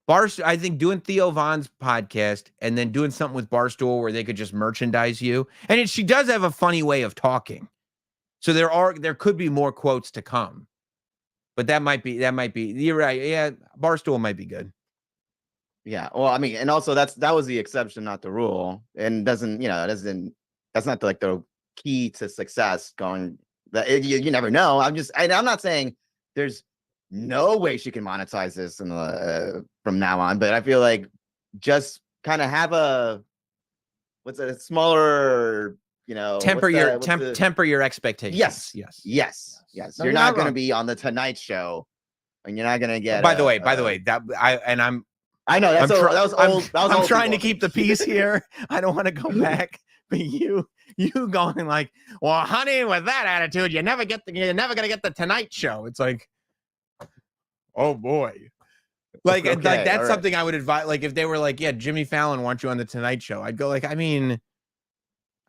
Barstool, I think doing Theo Von's podcast and then doing something with Barstool where they could just merchandise you. And she does have a funny way of talking. So there could be more quotes to come. But that might be, you're right. Yeah, Barstool might be good. Yeah. Well, I mean, and also that was the exception, not the rule. And that's not like the key to success going, you never know. I'm not saying there's no way she can monetize this from now on, but I feel like just kind of have a smaller, temper your expectations. Yes. No, you're not going to be on the Tonight Show, and you're not going to get. By the way, I know that was old. I'm trying to keep the peace here. I don't want to go back, but you going like, well, honey, with that attitude, you're never going to get the Tonight Show. It's like, oh boy. Like, okay, like that's something I would advise. Like, if they were like, yeah, Jimmy Fallon wants you on the Tonight Show, I'd go like, I mean,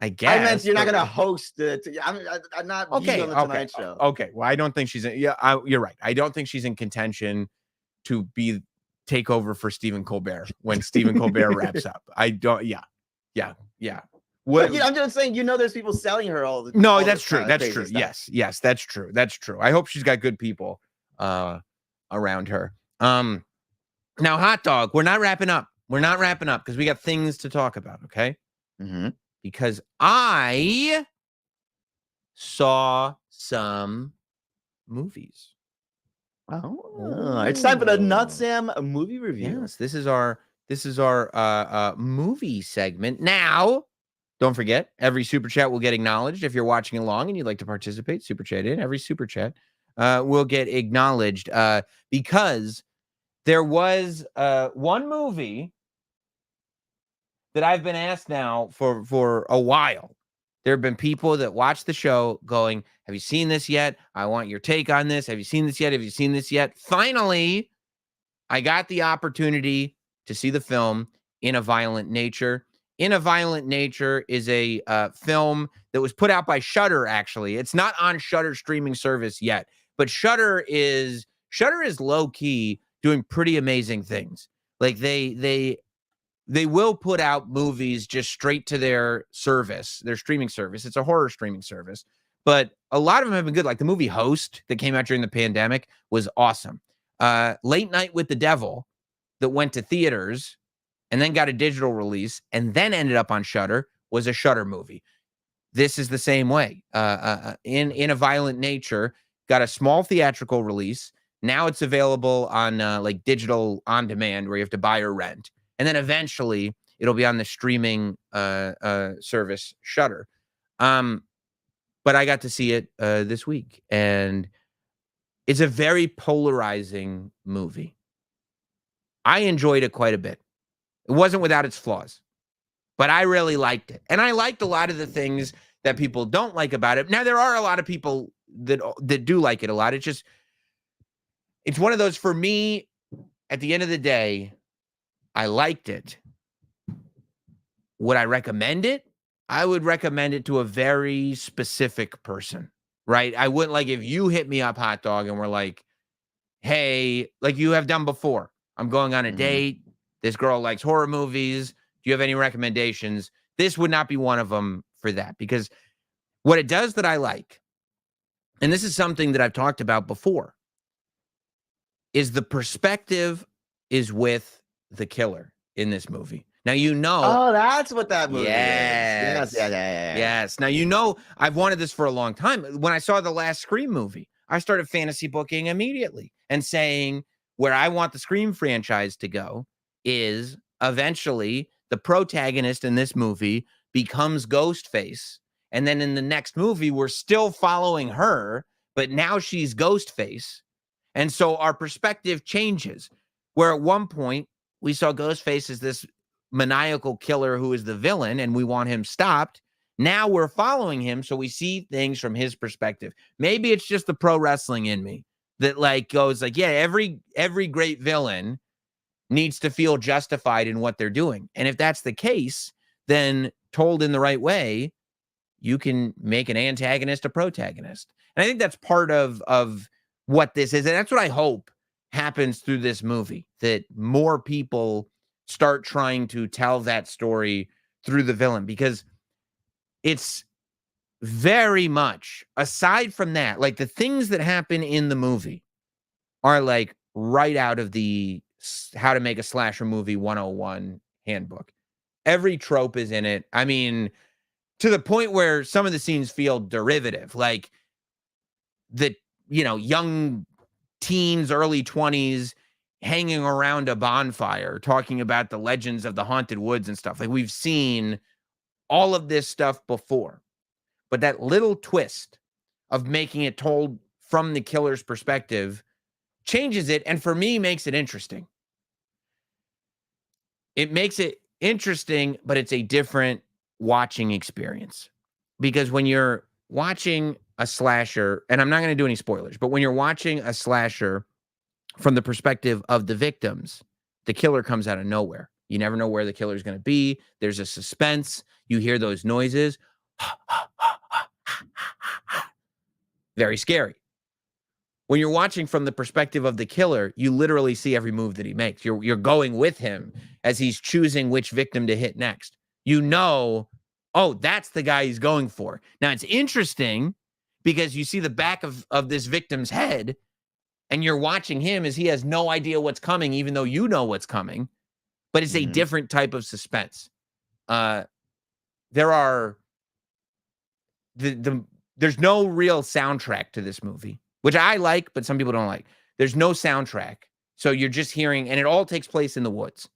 I guess. I meant you're not going to host it. I'm not on the Tonight Show. Okay. Well, I don't think she's you're right. I don't think she's in contention to take over for Stephen Colbert when Stephen Colbert wraps up. I don't. Yeah. What, I'm just saying, there's people selling her all the. No, that's true. That's true. Stuff. Yes, that's true. That's true. I hope she's got good people around her. Now, Hot Dog, we're not wrapping up because we got things to talk about. Okay. Mm-hmm. Because I saw some movies. Oh, it's time for the Notsam movie review. Yes, this is our movie segment. Now, don't forget, every super chat will get acknowledged. If you're watching along and you'd like to participate, super chat in. Every super chat will get acknowledged because there was one movie that I've been asked now for a while. There have been people that watch the show going, have you seen this yet? I want your take on this. Have you seen this yet? Have you seen this yet? Finally, I got the opportunity to see the film In a Violent Nature. In a Violent Nature is a film that was put out by Shudder, actually. It's not on Shudder streaming service yet, but Shudder is low-key doing pretty amazing things. Like they will put out movies just straight to their streaming service. It's a horror streaming service, but a lot of them have been good. Like the movie Host that came out during the pandemic was awesome. Late Night with the Devil that went to theaters and then got a digital release and then ended up on Shudder was a Shudder movie. This is the same way. In a Violent Nature got a small theatrical release. Now it's available on like digital on demand where you have to buy or rent. And then eventually it'll be on the streaming service Shudder. But I got to see it this week, and it's a very polarizing movie. I enjoyed it quite a bit. It wasn't without its flaws, but I really liked it. And I liked a lot of the things that people don't like about it. Now, there are a lot of people that do like it a lot. It's just it's one of those, for me, at the end of the day, I liked it. Would I recommend it? I would recommend it to a very specific person, right? I wouldn't, like, if you hit me up, Hot Dog, and we're like, hey, like you have done before, I'm going on a date. This girl likes horror movies. Do you have any recommendations? This would not be one of them for that, because what it does that I like, and this is something that I've talked about before, is the perspective is with the killer in this movie. Now, Oh, that's what that movie is. Yes. Yeah. Yes. Now, I've wanted this for a long time. When I saw the last Scream movie, I started fantasy booking immediately and saying where I want the Scream franchise to go is eventually the protagonist in this movie becomes Ghostface. And then in the next movie, we're still following her, but now she's Ghostface. And so our perspective changes, where at one point we saw Ghostface as this maniacal killer who is the villain and we want him stopped. Now we're following him, so we see things from his perspective. Maybe it's just the pro wrestling in me that like goes like, yeah, every great villain needs to feel justified in what they're doing. And if that's the case, then told in the right way, you can make an antagonist a protagonist. And I think that's part of what this is. And that's what I hope happens through this movie, that more people start trying to tell that story through the villain, because it's very much, aside from that, like the things that happen in the movie are like right out of the How to Make a Slasher Movie 101 handbook. Every trope is in it. I mean, to the point where some of the scenes feel derivative, like the, young teens, early 20s, hanging around a bonfire, talking about the legends of the haunted woods and stuff. Like, we've seen all of this stuff before, but that little twist of making it told from the killer's perspective changes it, and for me, makes it interesting. It makes it interesting, but it's a different watching experience. Because when you're watching a slasher, and I'm not going to do any spoilers, but when you're watching a slasher from the perspective of the victims, the killer comes out of nowhere. You never know where the killer is going to be. There's a suspense. You hear those noises. Very scary. When you're watching from the perspective of the killer, you literally see every move that he makes. You're going with him as he's choosing which victim to hit next. Oh, that's the guy he's going for. Now, it's interesting because you see the back of this victim's head, and you're watching him as he has no idea what's coming, even though you know what's coming. But it's a different type of suspense. There's no real soundtrack to this movie, which I like, but some people don't like. There's no soundtrack. So you're just hearing, and it all takes place in the woods.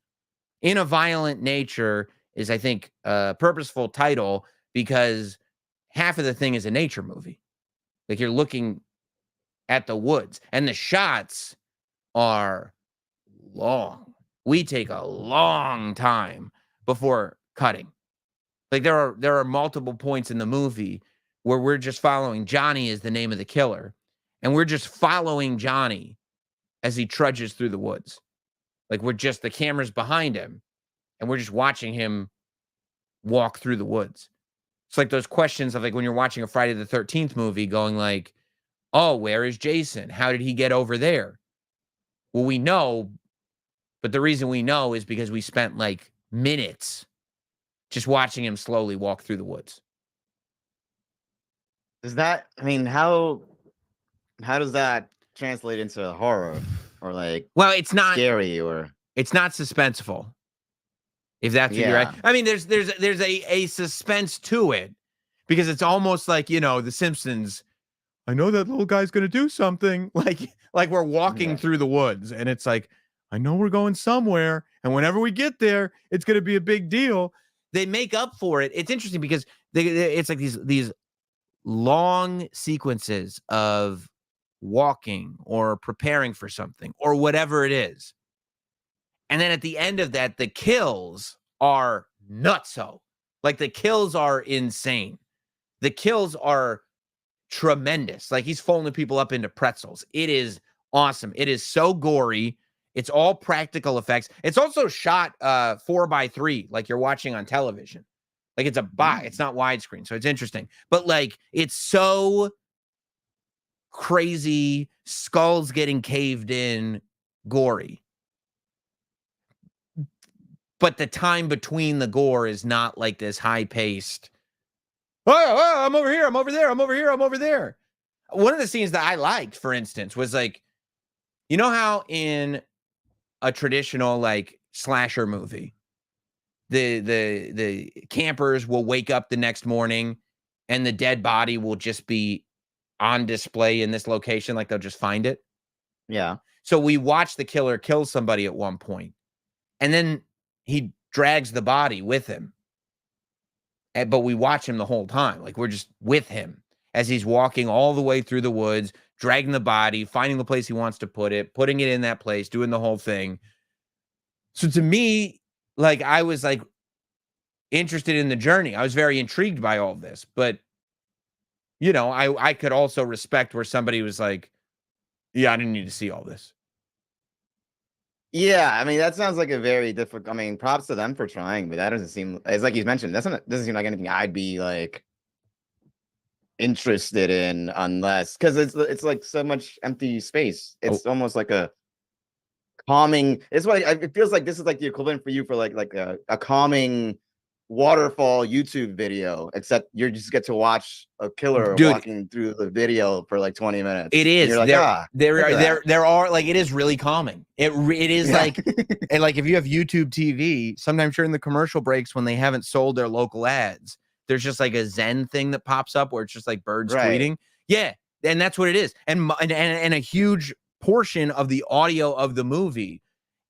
In a Violent Nature is, I think, a purposeful title because half of the thing is a nature movie. Like, you're looking at the woods, and the shots are long. We take a long time before cutting. Like, there are multiple points in the movie where we're just following Johnny is the name of the killer, and we're just following Johnny as he trudges through the woods. Like, the camera's behind him, and we're just watching him walk through the woods. It's like those questions of, like, when you're watching a Friday the 13th movie going like, oh, where is Jason? How did he get over there? Well, we know, but the reason we know is because we spent like minutes just watching him slowly walk through the woods. How does that translate into horror or like, well, it's not scary, or it's not suspenseful. If that's what you're at. I mean, there's a suspense to it, because it's almost like, The Simpsons. I know that little guy's going to do something, like we're walking through the woods, and it's like, I know we're going somewhere, and whenever we get there, it's going to be a big deal. They make up for it. It's interesting because it's like these long sequences of walking or preparing for something or whatever it is. And then at the end of that, the kills are nutso. Like, the kills are insane. The kills are tremendous. Like, he's folding people up into pretzels. It is awesome. It is so gory. It's all practical effects. It's also shot 4:3, like you're watching on television. Like it's it's not widescreen, so it's interesting. But like it's so crazy, skulls getting caved in, gory. But the time between the gore is not like this high-paced, oh, I'm over here, I'm over there, I'm over here, I'm over there. One of the scenes that I liked, for instance, was like, you know how in a traditional like slasher movie, the campers will wake up the next morning and the dead body will just be on display in this location, like they'll just find it. Yeah. So we watch the killer kill somebody at one point, and then he drags the body with him. But we watch him the whole time. Like we're just with him as he's walking all the way through the woods, dragging the body, finding the place he wants to put it, putting it in that place, doing the whole thing. So to me, like I was like interested in the journey. I was very intrigued by all this, but you know, I could also respect where somebody was like, yeah, I didn't need to see all this. Yeah, I mean, that sounds like a very difficult. I mean, props to them for trying, but that doesn't seem. It's like you mentioned. Doesn't seem like anything I'd be like interested in, unless because it's like so much empty space. It's almost like a calming. It's why it feels like this is like the equivalent for you for like a calming waterfall YouTube video, except you just get to watch a killer walking through the video for like 20 minutes. It is. You're like, there are like, it is really calming. It is like, and like if you have YouTube TV, sometimes during the commercial breaks when they haven't sold their local ads, there's just like a Zen thing that pops up where it's just like birds tweeting. Yeah, and that's what it is. And a huge portion of the audio of the movie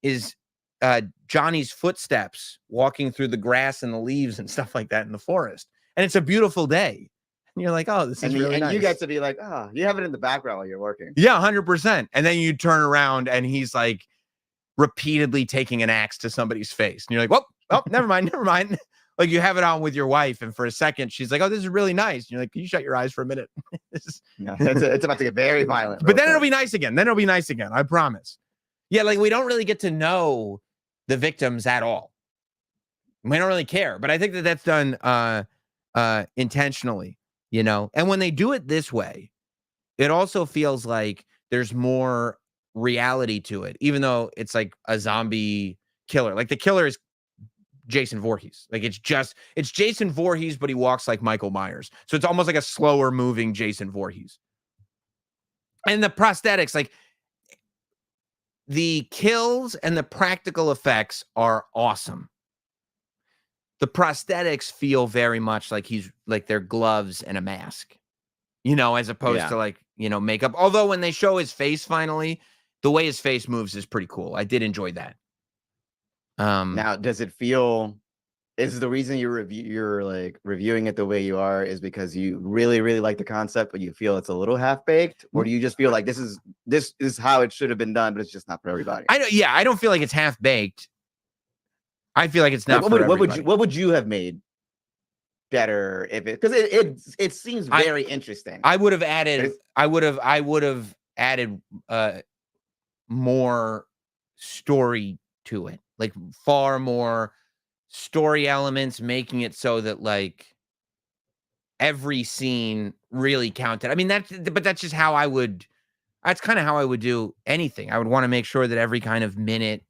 is Johnny's footsteps walking through the grass and the leaves and stuff like that in the forest. And it's a beautiful day. And you're like, oh, this is really nice. And you get to be like, oh, you have it in the background while you're working. Yeah, 100%. And then you turn around and he's like repeatedly taking an axe to somebody's face. And you're like, oh, never mind. Like you have it on with your wife. And for a second, she's like, oh, this is really nice. And you're like, can you shut your eyes for a minute? No, it's about to get very violent. But then it'll be nice again. I promise. Yeah, like we don't really get to know the victims at all. We don't really care, but I think that that's done intentionally, you know. And when they do it this way, it also feels like there's more reality to it, even though it's like a zombie killer. Like the killer is Jason Voorhees. Like it's Jason Voorhees, but he walks like Michael Myers. So it's almost like a slower moving Jason Voorhees. And the prosthetics, like the kills and the practical effects are awesome. The prosthetics feel very much like he's like they're gloves and a mask, you know, as opposed to like, you know, makeup. Although when they show his face finally, the way his face moves is pretty cool. I did enjoy that. Now, does it feel? Is the reason you're like reviewing it the way you are is because you really, really like the concept, but you feel it's a little half baked, or do you just feel like this is how it should have been done, but it's just not for everybody? I don't feel like it's half baked. I feel like it's not. Like, what would you have made better if it? Because it seems very interesting. I would have added. I would have added more story to it, like far more story elements, making it so that like every scene really counted. I mean, that's just how I would. That's kind of how I would do anything. I would want to make sure that every kind of minute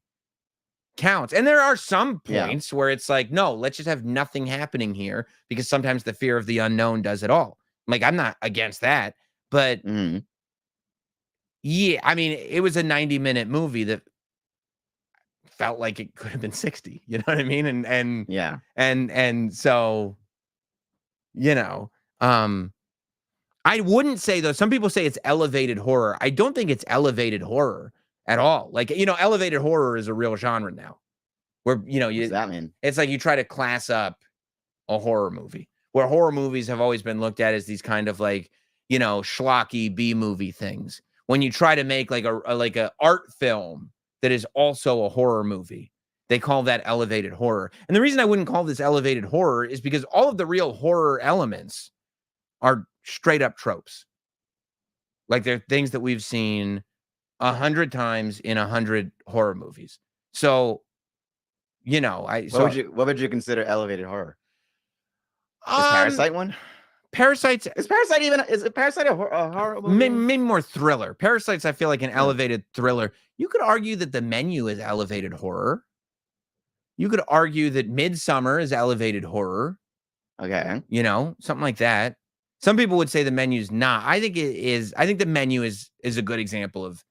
counts. And there are some points where it's like, no, let's just have nothing happening here, because sometimes the fear of the unknown does it all. Like, I'm not against that, but yeah, I mean, it was a 90-minute movie that felt like it could have been 60, you know what I mean? And so, you know, I wouldn't say though, some people say it's elevated horror. I don't think it's elevated horror at all. Like, you know, elevated horror is a real genre now where, you know, what does that mean? It's like you try to class up a horror movie, where horror movies have always been looked at as these kind of like, you know, schlocky B movie things. When you try to make like a art film that is also a horror movie, they call that elevated horror. And the reason I wouldn't call this elevated horror is because all of the real horror elements are straight up tropes. Like they're things that we've seen 100 times in 100 horror movies. So, you know, what would you consider elevated horror? Is Parasite one? Parasite's is Parasite a horror movie? Maybe more thriller. Parasite's, I feel like, an elevated thriller. You could argue that The Menu is elevated horror. You could argue that Midsummer is elevated horror. Okay. You know, something like that. Some people would say The Menu's not. I think it is. I think The Menu is a good example of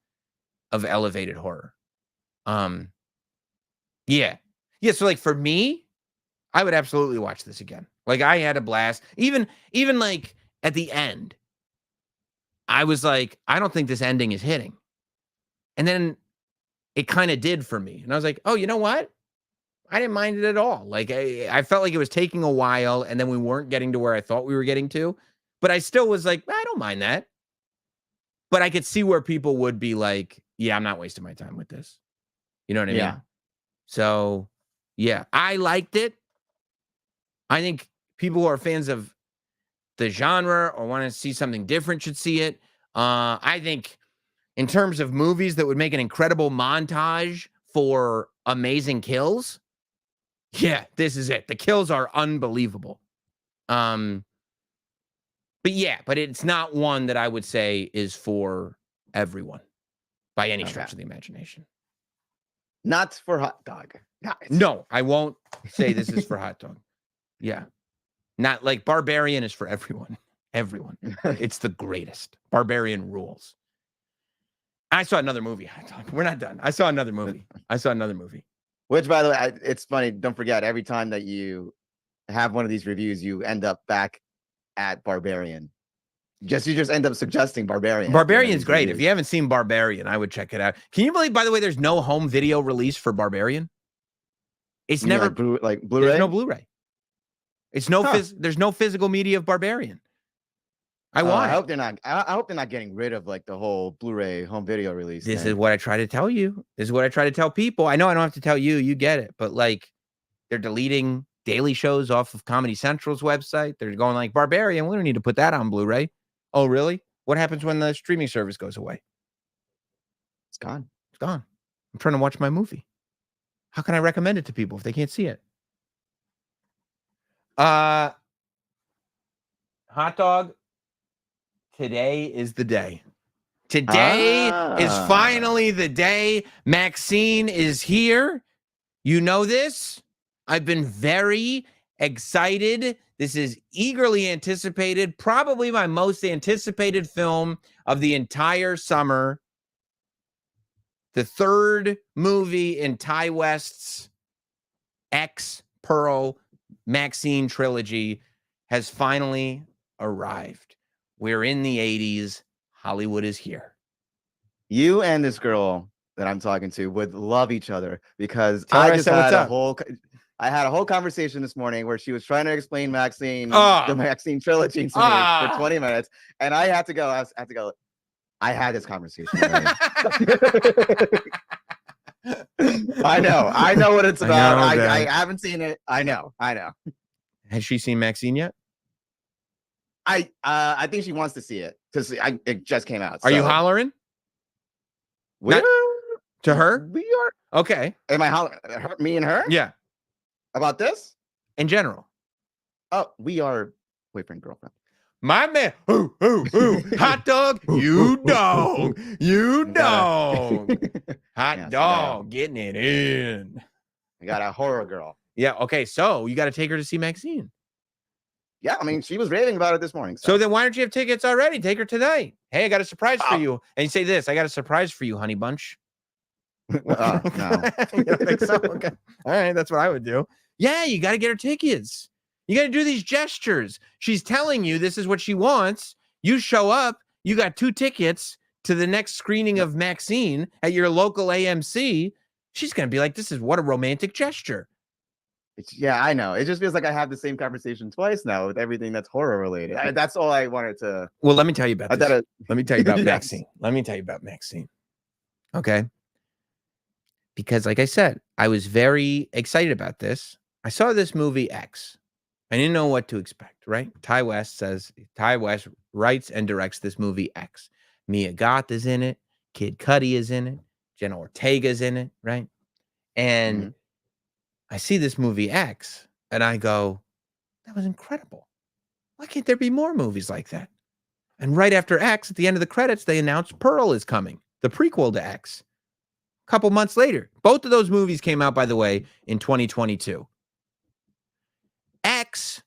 elevated horror. Yeah. So like for me, I would absolutely watch this again. Like I had a blast. Even like at the end, I was like, I don't think this ending is hitting. And then it kind of did for me. And I was like, oh, you know what? I didn't mind it at all. Like I felt like it was taking a while and then we weren't getting to where I thought we were getting to. But I still was like, I don't mind that. But I could see where people would be like, yeah, I'm not wasting my time with this. You know what I mean? So, yeah, I liked it. I think people who are fans of the genre or want to see something different should see it. I think in terms of movies that would make an incredible montage for amazing kills, yeah, this is it. The kills are unbelievable. But it's not one that I would say is for everyone by any stretch of the imagination. Not for hot dog. No, I won't say this is for hot dog. Yeah. Not like Barbarian is for everyone. Everyone. It's the greatest. Barbarian rules. I saw another movie. We're not done. I saw another movie. Which, by the way, it's funny. Don't forget, every time that you have one of these reviews, you end up back at Barbarian. You just end up suggesting Barbarian. Barbarian's great. If you haven't seen Barbarian, I would check it out. Can you believe, by the way, there's no home video release for Barbarian? It's never like Blu-ray. There's no Blu-ray. It's no there's no physical media of Barbarian. I hope they're not. I hope they're not getting rid of like the whole Blu-ray home video release. This is what I try to tell you. This is what I try to tell people. I know I don't have to tell you. You get it. But like, they're deleting daily shows off of Comedy Central's website. They're going like, Barbarian, we don't need to put that on Blu-ray. Oh, really? What happens when the streaming service goes away? It's gone. It's gone. I'm trying to watch my movie. How can I recommend it to people if they can't see it? Hot dog. Today is the day. Today is finally the day. Maxxxine is here. You know this. I've been very excited. This is eagerly anticipated, probably my most anticipated film of the entire summer. The third movie in Ty West's X Pearl Maxxxine trilogy has finally arrived. We're in the 80s. Hollywood is here. You and this girl that I'm talking to would love each other because I had a whole conversation this morning where she was trying to explain Maxxxine, the Maxxxine trilogy to me for 20 minutes, and I had to go. I had this conversation. Right? I know what it's about. I haven't seen it. I know. Has she seen Maxxxine yet? I think she wants to see it because it just came out. Are you hollering? To her? We are. Okay. Am I hollering? Me and her? Yeah. About this? In general. Oh, we are boyfriend, girlfriend. My man. Ooh. Hot dog. You dog. Hot dog. Getting it in. I got a horror girl. Yeah. Okay. So you got to take her to see Maxxxine. Yeah, I mean, she was raving about it this morning. So then why don't you have tickets already? Take her tonight. Hey, I got a surprise for you. And you say this, I got a surprise for you, honey bunch. No. You don't think so? Okay. All right, that's what I would do. Yeah, you got to get her tickets. You got to do these gestures. She's telling you this is what she wants. You show up, you got 2 tickets to the next screening of Maxxxine at your local AMC. She's going to be like, this is what a romantic gesture. Yeah, I know. It just feels like I have the same conversation twice now with everything that's horror related. That's all I wanted to. Well, let me tell you about this. Let me tell you about Maxxxine. Let me tell you about Maxxxine. Okay. Because like I said, I was very excited about this. I saw this movie X. I didn't know what to expect, right? Ty West writes and directs this movie X. Mia Goth is in it. Kid Cudi is in it. Jenna Ortega's in it, right? And I see this movie X, and I go, that was incredible. Why can't there be more movies like that? And right after X, at the end of the credits, they announced Pearl is coming, the prequel to X. A couple months later. Both of those movies came out, by the way, in 2022. X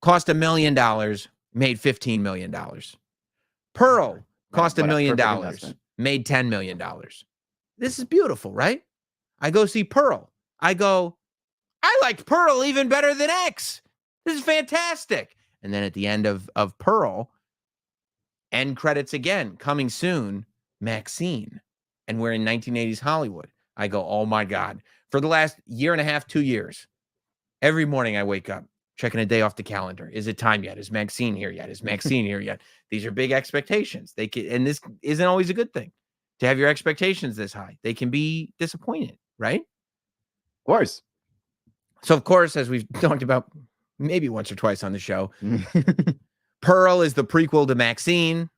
cost $1 million, made $15 million. Pearl cost $1 million, made $10 million. This is beautiful, right? I go see Pearl. I go, I liked Pearl even better than X. This is fantastic. And then at the end of Pearl, end credits again, coming soon, Maxxxine. And we're in 1980s Hollywood. I go, oh my God. For the last year and a half, 2 years, every morning I wake up, checking a day off the calendar. Is it time yet? Is Maxxxine here yet? Is Maxxxine here yet? These are big expectations. And this isn't always a good thing to have your expectations this high. They can be disappointed, right? Of course. So, of course, as we've talked about maybe once or twice on the show, Pearl is the prequel to Maxxxine.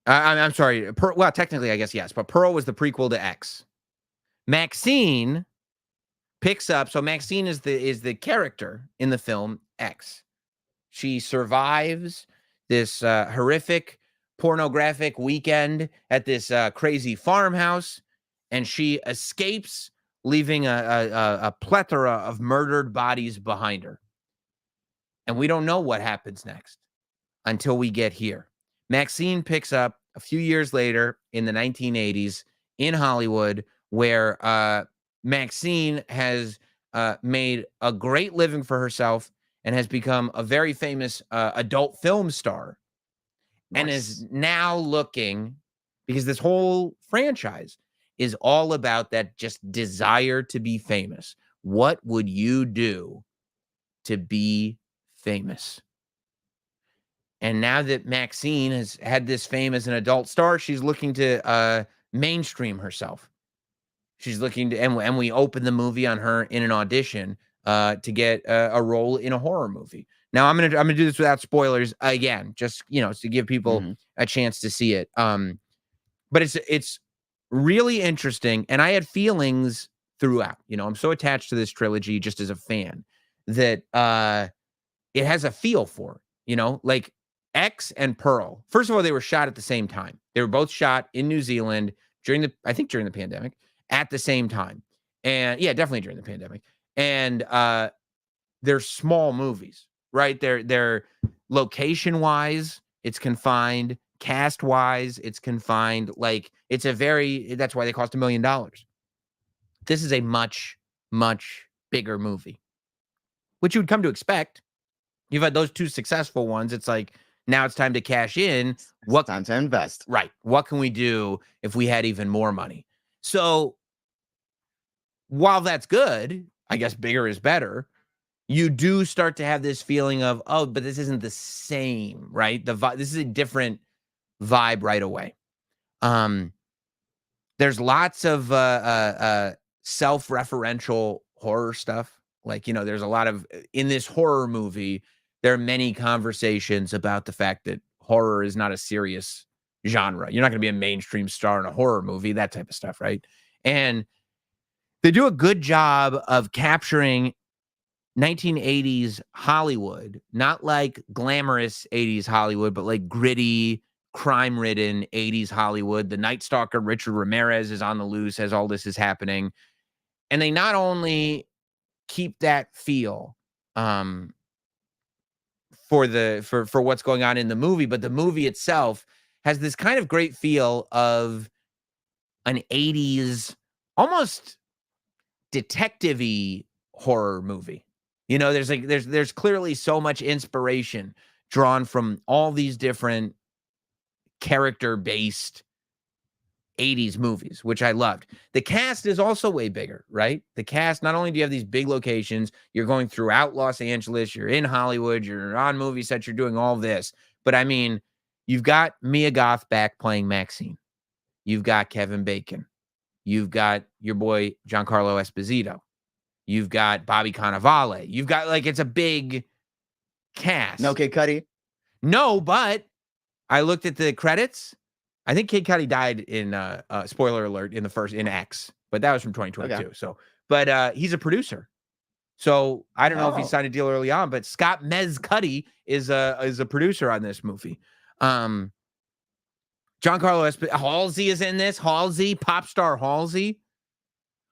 I'm sorry. Well, technically, I guess, yes. But Pearl was the prequel to X. Maxxxine picks up. So Maxxxine is the character in the film X. She survives this horrific pornographic weekend at this crazy farmhouse, and she escapes, leaving a plethora of murdered bodies behind her. And we don't know what happens next until we get here. Maxxxine picks up a few years later in the 1980s in Hollywood, where Maxxxine has made a great living for herself and has become a very famous adult film star. Nice. And is now looking, because this whole franchise is all about that just desire to be famous. What would you do to be famous? And now that Maxxxine has had this fame as an adult star, she's looking to mainstream herself. She's looking to, and we open the movie on her in an audition to get a role in a horror movie. Now I'm gonna do this without spoilers again, just to give people a chance to see it. But it's really interesting, and I had feelings throughout. I'm so attached to this trilogy just as a fan that it has a feel for. Like X and Pearl. First of all, they were shot at the same time. They were both shot in New Zealand during the pandemic at the same time. And yeah, definitely during the pandemic. And they're small movies, right? They're location wise, it's confined. Cast wise, it's confined. Like that's why they cost $1 million. This is a much, much bigger movie, which you would come to expect. You've had those two successful ones. It's like, now it's time to cash in. What time to invest? Right. What can we do if we had even more money? So while that's good, I guess bigger is better. You do start to have this feeling of, oh, but this isn't the same, right? This is a different vibe right away. There's lots of self-referential horror stuff. Like, there's a lot of, in this horror movie, there are many conversations about the fact that horror is not a serious genre. You're not going to be a mainstream star in a horror movie, that type of stuff, right? And they do a good job of capturing 1980s Hollywood, not like glamorous 80s Hollywood, but like gritty, crime-ridden 80s Hollywood. The Night Stalker, Richard Ramirez, is on the loose as all this is happening. And they not only keep that feel for what's going on in the movie, but the movie itself has this kind of great feel of an 80s almost detective-y horror movie. There's clearly so much inspiration drawn from all these different character-based 80s movies, which I loved. The cast is also way bigger, right? The cast, not only do you have these big locations, you're going throughout Los Angeles, you're in Hollywood, you're on movie sets, you're doing all this. But I mean, you've got Mia Goth back playing Maxxxine. You've got Kevin Bacon. You've got your boy Giancarlo Esposito. You've got Bobby Cannavale. You've got, it's a big cast. No Kid Cudi? No, but I looked at the credits. I think Kid Cudi died in spoiler alert in X, but that was from 2022. Okay. So, but he's a producer. So I don't know if he Oh. signed a deal early on, but Scott Mescudi is a producer on this movie. Giancarlo Halsey is in this. Halsey, pop star Halsey,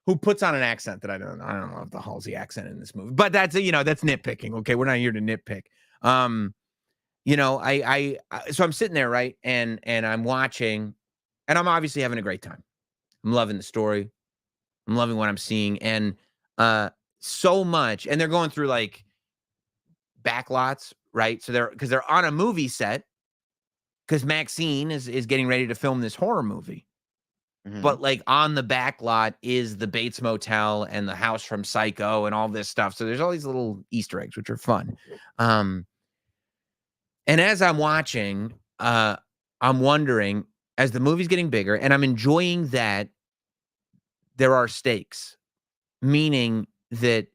who puts on an accent that I don't love the Halsey accent in this movie, but that's that's nitpicking. Okay, we're not here to nitpick. So I'm sitting there, right, and I'm watching, and I'm obviously having a great time. I'm loving the story. I'm loving what I'm seeing, and so much, and they're going through like backlots, right? So they're on a movie set because Maxxxine is getting ready to film this horror movie. Mhm. But like on the back lot is the Bates Motel and the house from Psycho and all this stuff. So there's all these little Easter eggs, which are fun. And as I'm watching, I'm wondering, as the movie's getting bigger, and I'm enjoying that there are stakes, meaning that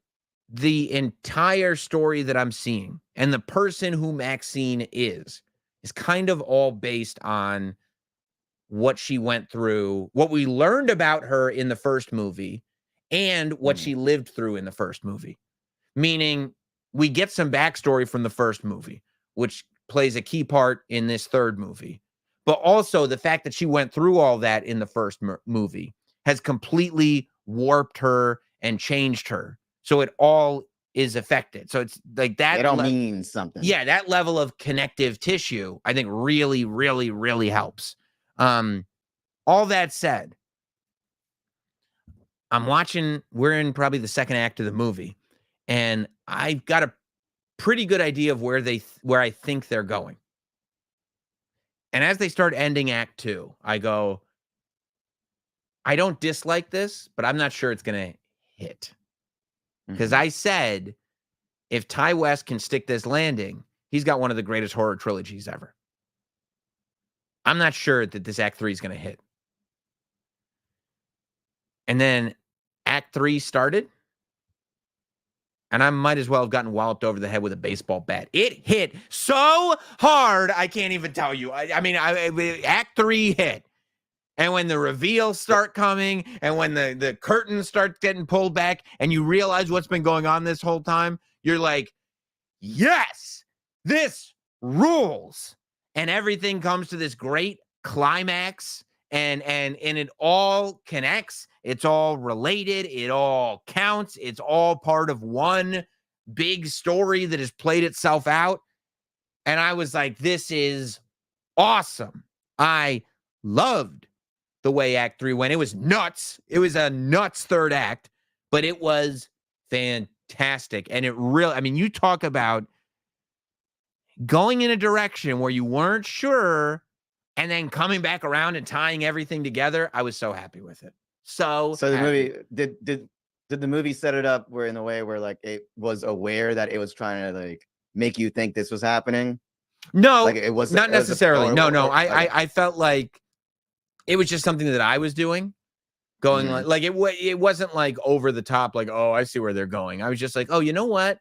the entire story that I'm seeing and the person who Maxxxine is kind of all based on what she went through, what we learned about her in the first movie, and what she lived through in the first movie. Meaning, we get some backstory from the first movie, which plays a key part in this third movie. But also the fact that she went through all that in the first movie has completely warped her and changed her. So it all is affected. So it's like that. It all means something. Yeah, that level of connective tissue, I think really, really, really helps. All that said, we're in probably the second act of the movie, and I've got a pretty good idea of where I think they're going. And as they start ending Act 2, I go, I don't dislike this, but I'm not sure it's going to hit. Because I said, if Ty West can stick this landing, he's got one of the greatest horror trilogies ever. I'm not sure that this Act 3 is going to hit. And then Act 3 started, and I might as well have gotten walloped over the head with a baseball bat. It hit so hard, I can't even tell you. I mean, Act 3 hit. And when the reveals start coming, and when the curtains start getting pulled back, and you realize what's been going on this whole time, you're like, yes, this rules. And everything comes to this great climax, and it all connects. It's all related. It all counts. It's all part of one big story that has played itself out. And I was like, this is awesome. I loved the way Act 3 went. It was nuts. It was a nuts third act, but it was fantastic. And it really, I mean, you talk about going in a direction where you weren't sure and then coming back around and tying everything together. I was so happy with it. So the happy. movie did the movie set it up where in a way where like it was aware that it was trying to like make you think this was happening? No, like it was not necessarily. No. Okay. I felt like it was just something that I was doing, going like it wasn't like over the top, like, oh, I see where they're going. I was just like, oh, you know what?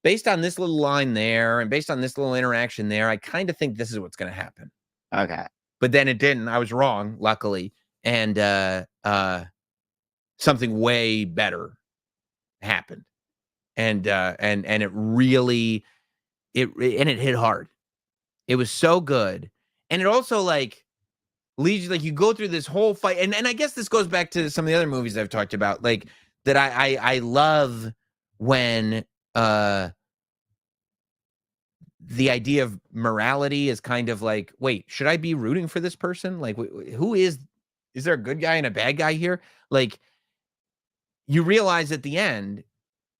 Based on this little line there and based on this little interaction there, I kind of think this is what's going to happen. Okay. But then it didn't. I was wrong, luckily. And something way better happened. And it really it hit hard. It was so good. And it also like leads you, like, you go through this whole fight, and I guess this goes back to some of the other movies I've talked about, like that I love when the idea of morality is kind of like, wait, should I be rooting for this person? Like, who is there a good guy and a bad guy here? Like, you realize at the end,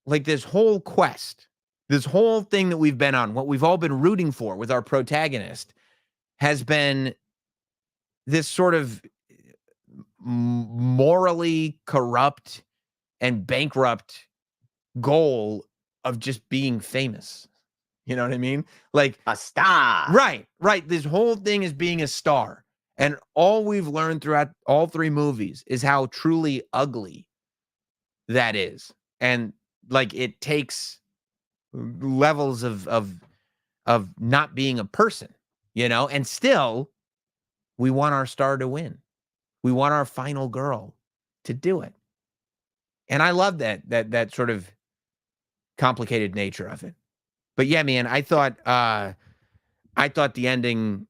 like, this whole quest, this whole thing that we've been on, what we've all been rooting for with our protagonist, has been this sort of morally corrupt and bankrupt goal of just being famous. You know what I mean? Like a star. Right. This whole thing is being a star. And all we've learned throughout all three movies is how truly ugly that is. And like, it takes levels of not being a person, you know, and still We want our star to win. We want our final girl to do it. And I love that sort of complicated nature of it. But yeah, man, I thought the ending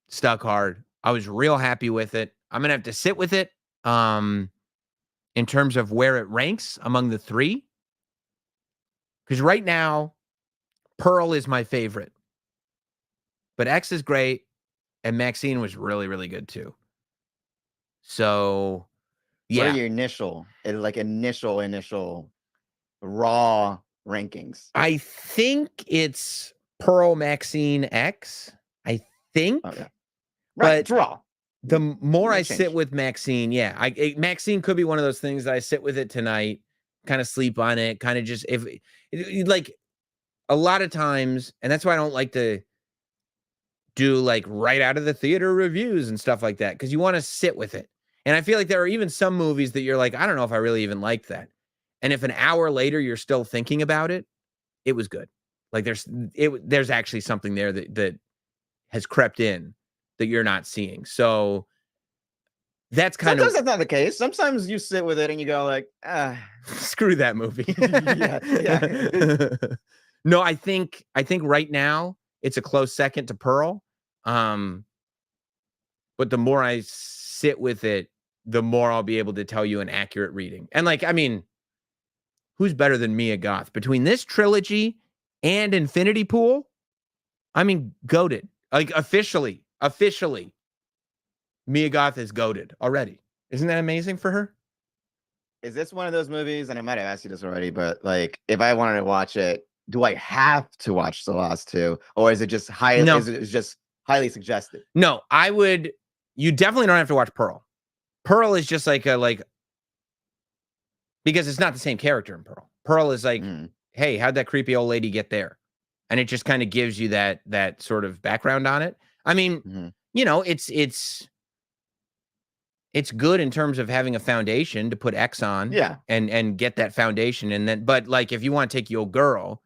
stuck hard. I was real happy with it. I'm gonna have to sit with it in terms of where it ranks among the three. Because right now, Pearl is my favorite. But X is great, and Maxxxine was really, really good too. So yeah. What are your initial raw rankings? I think it's Pearl, Maxxxine, X. I think. Okay. Right, it's raw. The more I sit with Maxxxine, Maxxxine could be one of those things that I sit with it tonight, kind of sleep on it, kind of just like a lot of times, and that's why I don't like to do like right out of the theater reviews and stuff like that, because you want to sit with it. And I feel like there are even some movies that you're like, I don't know if I really even liked that. And if an hour later you're still thinking about it, it was good. Like there's actually something there that has crept in that you're not seeing. So that's sometimes that's not the case. Sometimes you sit with it and you go like, screw that movie. yeah. No, I think right now it's a close second to Pearl. But the more I sit with it, the more I'll be able to tell you an accurate reading. And like, I mean, who's better than Mia Goth? Between this trilogy and Infinity Pool, I mean, goated. Like officially, Mia Goth is goated already. Isn't that amazing for her? Is this one of those movies, and I might have asked you this already, but like if I wanted to watch it, do I have to watch the last two? Or is it just highly highly suggested? No, I would. You definitely don't have to watch Pearl. Pearl is just like because it's not the same character in Pearl. Pearl is like, hey, how'd that creepy old lady get there? And it just kind of gives you that sort of background on it. I mean, you know, it's good in terms of having a foundation to put X on, and get that foundation. And then, but like, if you want to take your girl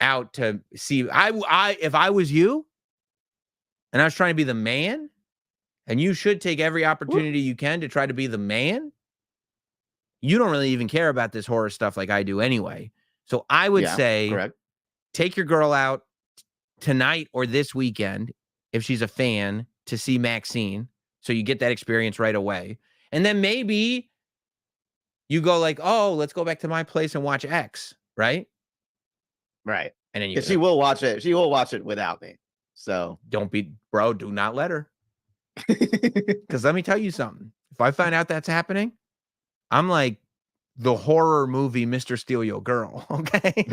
out to see, if I was you and I was trying to be the man, and you should take every opportunity you can to try to be the man, you don't really even care about this horror stuff like I do anyway. So I would say, correct. Take your girl out tonight or this weekend, if she's a fan, to see Maxxxine. So you get that experience right away. And then maybe you go like, oh, let's go back to my place and watch X, right? Right. And then she will watch it. She will watch it without me. So do not let her. Because let me tell you something. If I find out that's happening, I'm like the horror movie Mr. Steal Your Girl. Okay.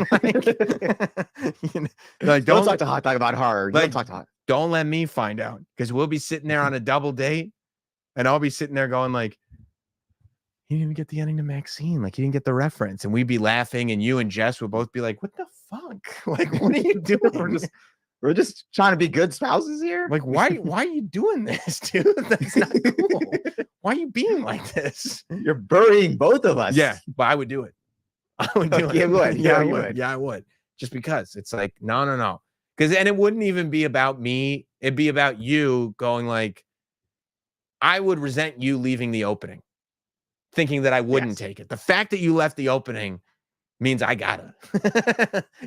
Don't talk to Hot Dog about horror. Don't let me find out, because we'll be sitting there on a double date and I'll be sitting there going like, he didn't even get the ending to Maxxxine. Like, he didn't get the reference. And we'd be laughing, and you and Jess would both be like, what the fuck? Like, what are you doing? We're just trying to be good spouses here. Like, why are you doing this, dude? That's not cool. Why are you being like this? You're burying both of us. Yeah, but I would do it. I would do it. You would. Yeah, I would. Yeah, I would. Just because it's like, no. And it wouldn't even be about me. It'd be about you going like, I would resent you leaving the opening, thinking that I wouldn't take it. The fact that you left the opening means I gotta.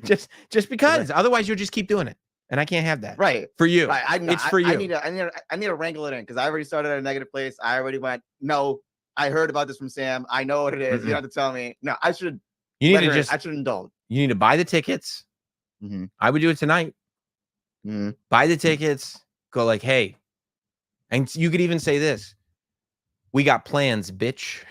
just because. Right. Otherwise, you'll just keep doing it. And I can't have that. Right. For you. Right. It's for you. I need to wrangle it in, because I already started at a negative place. I already went, no, I heard about this from Sam. I know what it is. You don't have to tell me. No, I should. I should indulge. You need to buy the tickets. I would do it tonight. Buy the tickets. Go like, hey. And you could even say this. We got plans, bitch.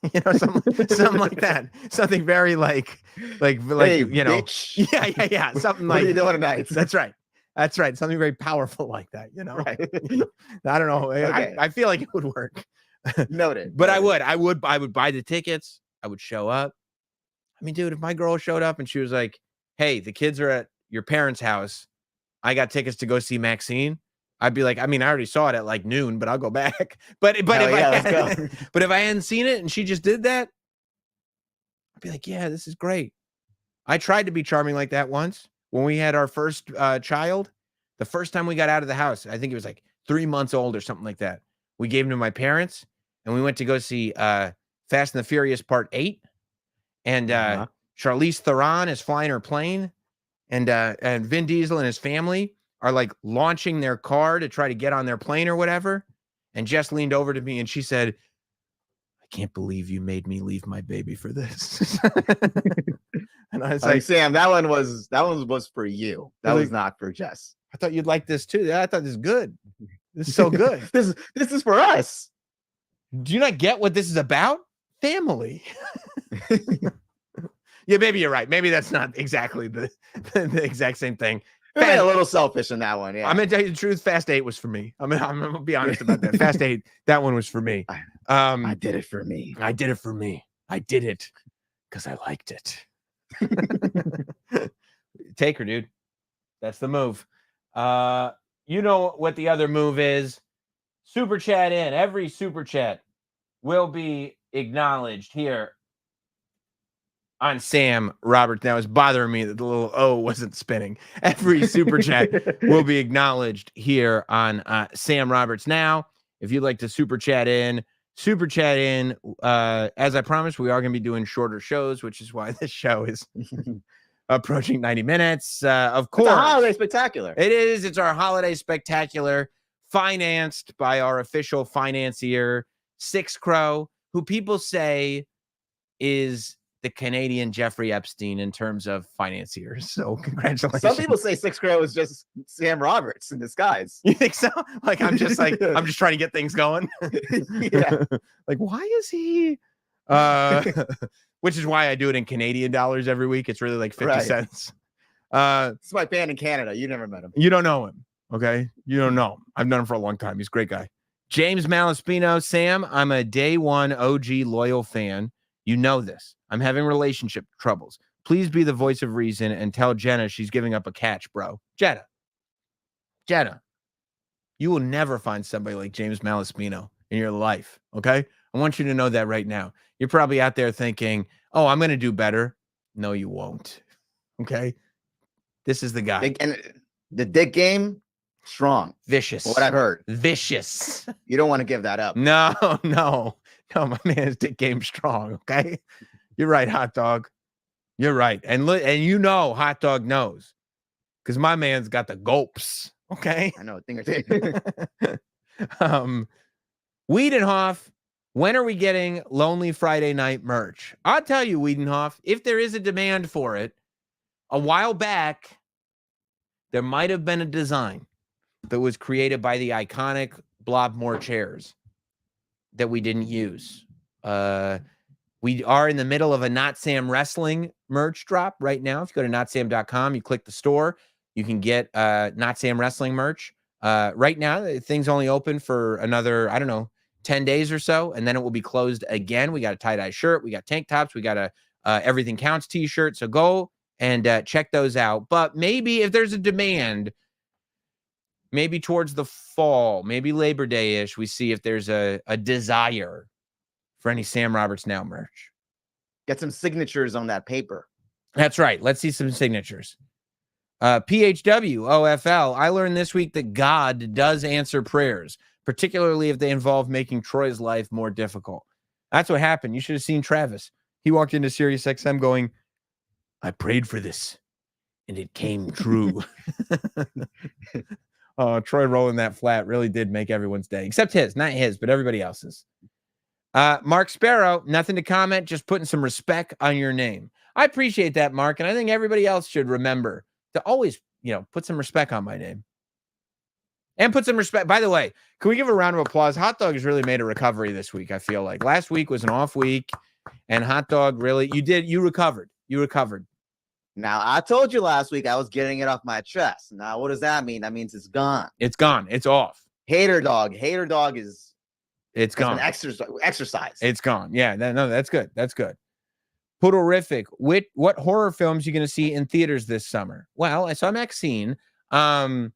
You know, something like that. Something very like, hey, you know. Bitch. Yeah. Something what like. Are you doing tonight? That's right. Something very powerful like that, you know. Right. I don't know. Okay. I feel like it would work. Noted. But I would buy the tickets. I would show up. I mean, dude, if my girl showed up and she was like, hey, the kids are at your parents' house, I got tickets to go see Maxxxine, I'd be like, I mean, I already saw it at like noon, but I'll go back. But if I hadn't seen it and she just did that, I'd be like, yeah, this is great. I tried to be charming like that once when we had our first child. The first time we got out of the house, I think it was like 3 months old or something like that. We gave them to my parents, and we went to go see Fast and the Furious Part 8. And Charlize Theron is flying her plane, and Vin Diesel and his family are like launching their car to try to get on their plane or whatever. And Jess leaned over to me and she said, I can't believe you made me leave my baby for this. And I was like, Sam, that one was for you. That was not for Jess. I thought you'd like this too. I thought this is good. This is so good. This is for us. Do you not get what this is about? Family. Yeah, maybe you're right. Maybe that's not exactly the exact same thing. A little selfish in that one. Yeah, I'm gonna tell you the truth. Fast 8 was for me. I'm gonna be honest about that. Fast 8, that one was for me. I did it for me. I did it for me. I did it because I liked it. Take her, dude. That's the move. You know what the other move is? Super chat in. Every super chat will be acknowledged here on Sam Roberts. Now it's bothering me that the little O wasn't spinning. Every super chat will be acknowledged here on Sam Roberts Now. If you'd like to super chat in. As I promised, we are going to be doing shorter shows, which is why this show is approaching 90 minutes. Of course, it's a holiday spectacular. It is. It's our holiday spectacular, financed by our official financier, Six Crow, who people say is the Canadian Jeffrey Epstein in terms of financiers. So congratulations. Some people say Six Crow is just Sam Roberts in disguise. You think so? Like I'm just trying to get things going. Yeah. Like why is he? Which is why I do it in Canadian dollars every week. It's really like 50 cents. It's my fan in Canada. You never met him. You don't know him. Okay. You don't know him. I've known him for a long time. He's a great guy. James Malaspino, Sam, I'm a day one OG loyal fan. You know this. I'm having relationship troubles. Please be the voice of reason and tell Jenna she's giving up a catch, bro. Jenna, you will never find somebody like James Malaspino in your life, okay? I want you to know that right now. You're probably out there thinking, oh, I'm going to do better. No, you won't, okay? This is the guy. And the dick game, strong. Vicious. What I've heard. Vicious. You don't want to give that up. No, my man's dick game strong, okay? You're right, Hot Dog. You're right. And you know Hot Dog knows because my man's got the gulps, okay? I know a thing or two. Wiedenhoff, when are we getting Lonely Friday Night merch? I'll tell you, Wiedenhoff, if there is a demand for it, a while back, there might have been a design that was created by the iconic Blobmore chairs that we didn't use. We are in the middle of a Notsam Wrestling merch drop right now. If you go to notsam.com, you click the store, you can get Notsam Wrestling merch. Right now, things only open for another, 10 days or so, and then it will be closed again. We got a tie-dye shirt, we got tank tops, we got a Everything Counts t-shirt. So go and check those out. But maybe if there's a demand, maybe towards the fall, maybe Labor Day-ish, we see if there's a desire for any Sam Roberts Now merch. Get some signatures on that paper. That's right. Let's see some signatures. PHW, OFL. I learned this week that God does answer prayers, particularly if they involve making Troy's life more difficult. That's what happened. You should have seen Travis. He walked into SiriusXM going, I prayed for this, and it came true. Troy rolling that flat really did make everyone's day, except his, not his, but everybody else's. Mark Sparrow, nothing to comment, just putting some respect on your name. I appreciate that, Mark, and I think everybody else should remember to always, put some respect on my name. And put some respect. By the way, can we give a round of applause? Hot Dog has really made a recovery this week, I feel like. Last week was an off week, and Hot Dog really, you recovered. You recovered. Now, I told you last week I was getting it off my chest. Now, what does that mean? That means it's gone. It's gone. It's off. Hater dog is... It's gone. Exercise. It's gone. Yeah, no, that's good. That's good. Poodlerific. What horror films are you going to see in theaters this summer? Well, I saw Maxxxine. There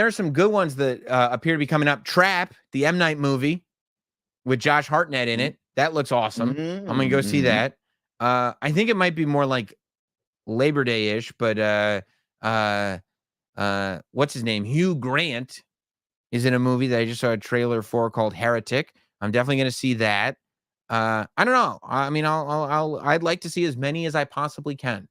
are some good ones that appear to be coming up. Trap, the M. Night movie with Josh Hartnett in it. That looks awesome. I'm going to go see that. I think it might be more like Labor Day-ish, but what's his name? Hugh Grant is in a movie that I just saw a trailer for called Heretic. I'm definitely going to see that. I don't know. I mean, I'd like to see as many as I possibly can.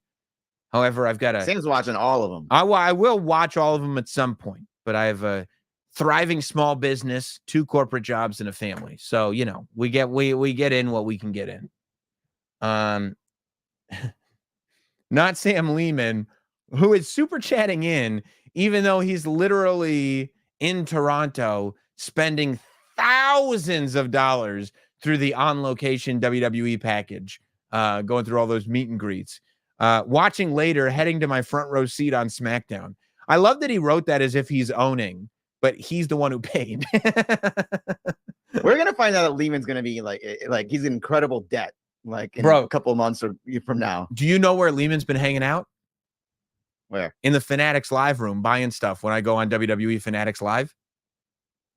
However, I've got to. Sam's watching all of them. I will watch all of them at some point, but I have a thriving small business, 2 corporate jobs, and a family. So, you know, we get in what we can get in. Not Sam Lehman, who is super chatting in, even though he's literally in Toronto spending thousands of dollars through the on-location WWE package, going through all those meet and greets. Watching later, heading to my front row seat on SmackDown. I love that he wrote that as if he's owning, but he's the one who paid. We're gonna find out that Lehman's gonna be like he's in incredible debt, like in a couple of months or from now. Do you know where Lehman's been hanging out? Where? In the Fanatics Live room, buying stuff when I go on WWE Fanatics Live.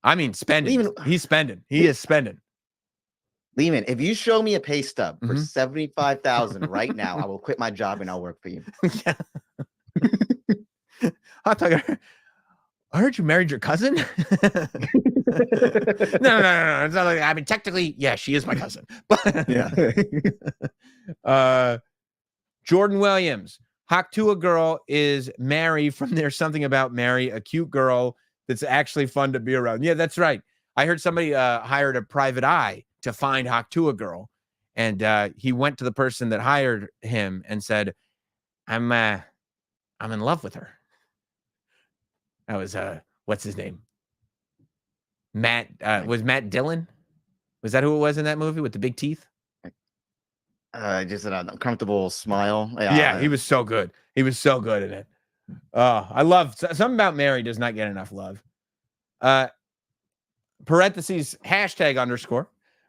I mean, spending. He's spending. He is spending. Lehman, if you show me a pay stub for $75,000 right now, I will quit my job and I'll work for you. Yeah. Hot dog. I heard you married your cousin. No. It's not like, I mean, technically, yeah, she is my cousin. But yeah. Jordan Williams, Tuah girl is Mary from There's Something About Mary, a cute girl that's actually fun to be around. Yeah, that's right. I heard somebody hired a private eye to find Tuah girl, and he went to the person that hired him and said, I'm in love with her. That was what's his name? Matt was Matt Dillon? Was that who it was in that movie with the big teeth? Just an uncomfortable smile. Yeah, he was so good. He was so good in it. I love Something About Mary does not get enough love. Parentheses #_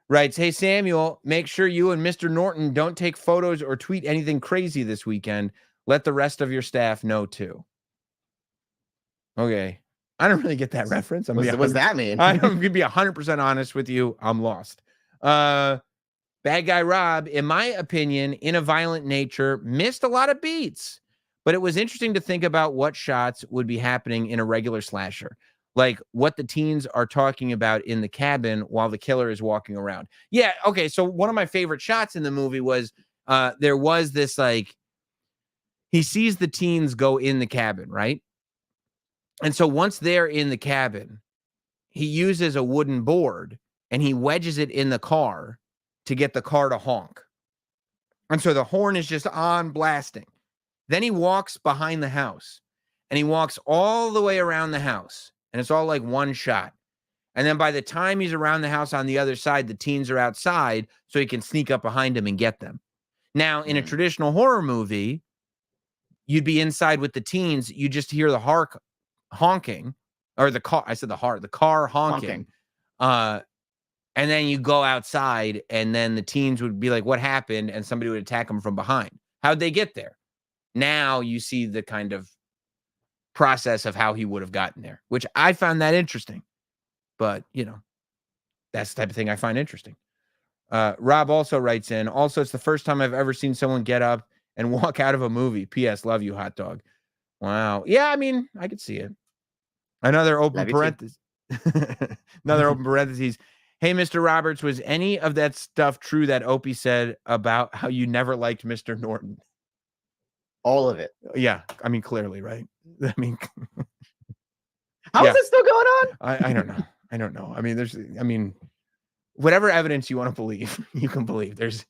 writes, hey Samuel, make sure you and Mr. Norton don't take photos or tweet anything crazy this weekend. Let the rest of your staff know too. Okay. I don't really get that reference. What's that mean? I'm going to be 100% honest with you. I'm lost. Bad Guy Rob, in my opinion, In a Violent Nature, missed a lot of beats, but it was interesting to think about what shots would be happening in a regular slasher, like what the teens are talking about in the cabin while the killer is walking around. Yeah, okay, so one of my favorite shots in the movie was there was this, like, he sees the teens go in the cabin, right? And so once they're in the cabin, he uses a wooden board and he wedges it in the car to get the car to honk. And so the horn is just on blasting. Then he walks behind the house and he walks all the way around the house. And it's all like one shot. And then by the time he's around the house on the other side, the teens are outside so he can sneak up behind them and get them. Now, in a traditional horror movie, you'd be inside with the teens. You just hear the honking, or the car. I said the car honking. And then you go outside and then the teens would be like, what happened? And somebody would attack them from behind. How'd they get there? Now you see the kind of process of how he would have gotten there, which I found that interesting. But, you know, that's the type of thing I find interesting. Rob also writes in, also, it's the first time I've ever seen someone get up and walk out of a movie. P.S. Love you, hot dog. Wow. Yeah, I mean, I could see it. Another open parenthesis. Another open parentheses. Hey, Mr. Roberts, was any of that stuff true that Opie said about how you never liked Mr. Norton? All of it. Yeah, I mean, clearly, right? I mean, how is it still going on? I don't know. I don't know. I mean, whatever evidence you want to believe, you can believe. There's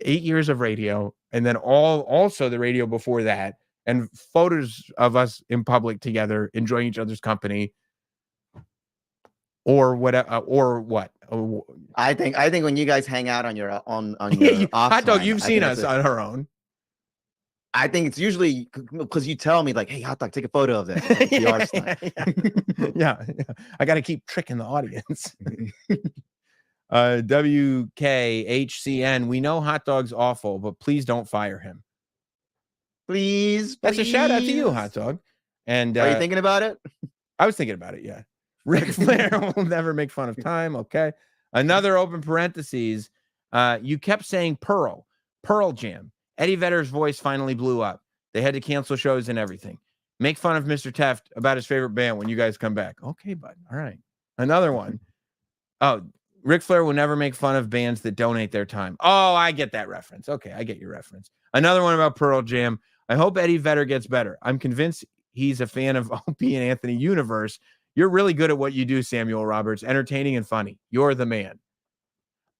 8 years of radio, and then also the radio before that, and photos of us in public together, enjoying each other's company, or whatever, or what? I think when you guys hang out on your your hot dog, you've seen us on our own. I think it's usually because you tell me like, hey, hot dog, take a photo of this. Yeah. I got to keep tricking the audience. WKHCN, we know hot dog's awful, but please don't fire him. Please. That's a shout out to you, hot dog. And are you thinking about it? I was thinking about it. Yeah. Ric Flair will never make fun of time. Okay. Another open parentheses. You kept saying Pearl Jam. Eddie Vedder's voice finally blew up. They had to cancel shows and everything. Make fun of Mr. Teft about his favorite band when you guys come back. Okay, bud. All right. Another one. Oh, Ric Flair will never make fun of bands that donate their time. Oh, I get that reference. Okay, I get your reference. Another one about Pearl Jam. I hope Eddie Vedder gets better. I'm convinced he's a fan of Opie and Anthony Universe. You're really good at what you do, Samuel Roberts. Entertaining and funny. You're the man.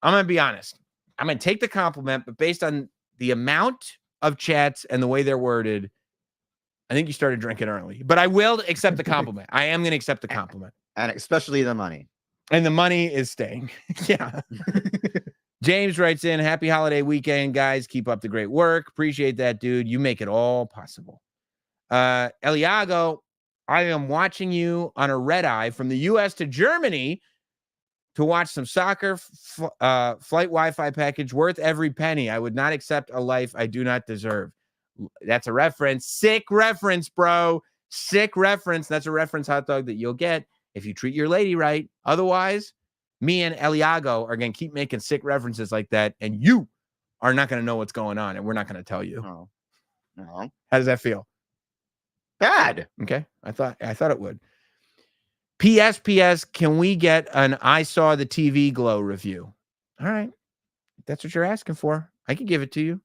I'm going to be honest. I'm going to take the compliment, but based on the amount of chats and the way they're worded, I think you started drinking early. But I will accept the compliment. I am going to accept the compliment. And especially the money. And the money is staying. Yeah. James writes in, happy holiday weekend, guys. Keep up the great work. Appreciate that, dude. You make it all possible. Eliago, I am watching you on a red eye from the U.S. to Germany to watch some soccer. Flight Wi-Fi package worth every penny. I would not accept a life I do not deserve. That's a reference. Sick reference, bro. Sick reference. That's a reference hot dog that you'll get if you treat your lady right. Otherwise, me and Eliago are going to keep making sick references like that, and you are not going to know what's going on, and we're not going to tell you. No. How does that feel? Bad. Okay. I thought it would. PS, can we get an I Saw the TV Glow review? All right. If that's what you're asking for, I can give it to you.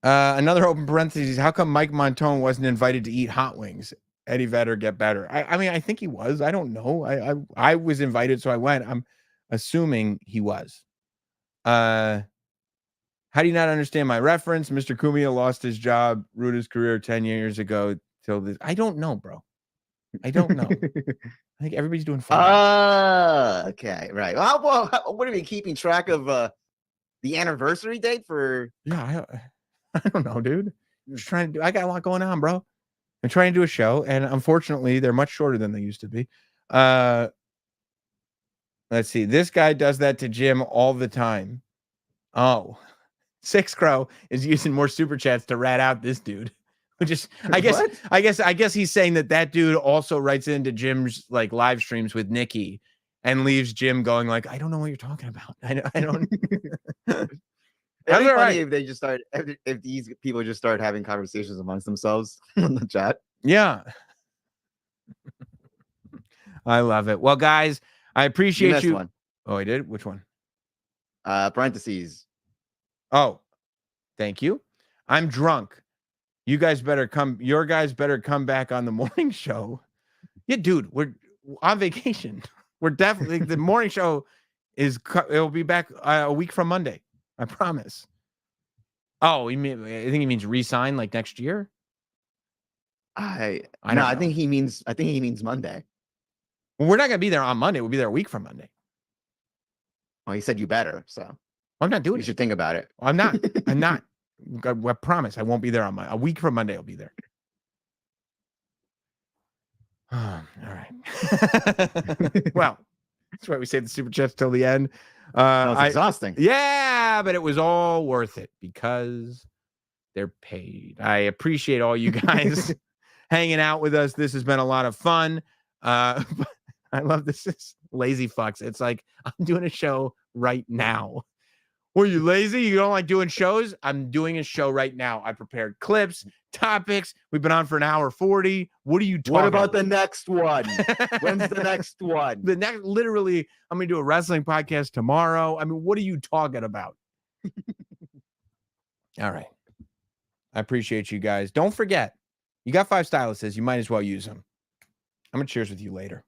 Another open parentheses. How come Mike Montone wasn't invited to eat hot wings? Eddie Vedder get better. I mean, I think he was. I don't know. I was invited, so I went. I'm assuming he was. How do you not understand my reference? Mr. Cumia lost his job, ruined his career 10 years ago till this. I don't know, bro. I don't know. I think everybody's doing fine. Okay, right. Well, what are we keeping track of the anniversary date for? Yeah, I don't know, dude. I'm just trying to do. I got a lot going on, bro. I'm trying to do a show, and unfortunately, they're much shorter than they used to be. Let's see. This guy does that to Jim all the time. Oh, Six Crow is using more super chats to rat out this dude. Which is, I guess he's saying that dude also writes into Jim's like live streams with Nikki and leaves Jim going like, I don't know what you're talking about. I don't. It'd be funny if they just start, if these people just start having conversations amongst themselves in the chat. Yeah. I love it. Well, guys, I appreciate you. One. Oh, I did? Which one? Parentheses. Oh, thank you. I'm drunk. Your guys better come back on the morning show. Yeah, dude, we're on vacation. We're definitely, the morning show it'll be back a week from Monday. I promise. Oh, I think he means re-sign like next year. I think he means Monday. Well, we're not gonna be there on Monday. We'll be there a week from Monday. Well, he said you better, so I'm not doing it. You should think about it. I'm not. I promise I won't be there on a week from Monday. I'll be there. All right. Well, that's why we say the super chats till the end. It's exhausting. Yeah, but it was all worth it because they're paid. I appreciate all you guys hanging out with us. This has been a lot of fun. I love this. Is lazy fucks. It's like I'm doing a show right now. Were you lazy? You don't like doing shows? I'm doing a show right now. I prepared clips, topics. We've been on for an hour 40. What are you talking about? What about the next one? When's the next one? Literally, I'm going to do a wrestling podcast tomorrow. I mean, what are you talking about? All right. I appreciate you guys. Don't forget, you got 5 styluses. You might as well use them. I'm going to cheers with you later.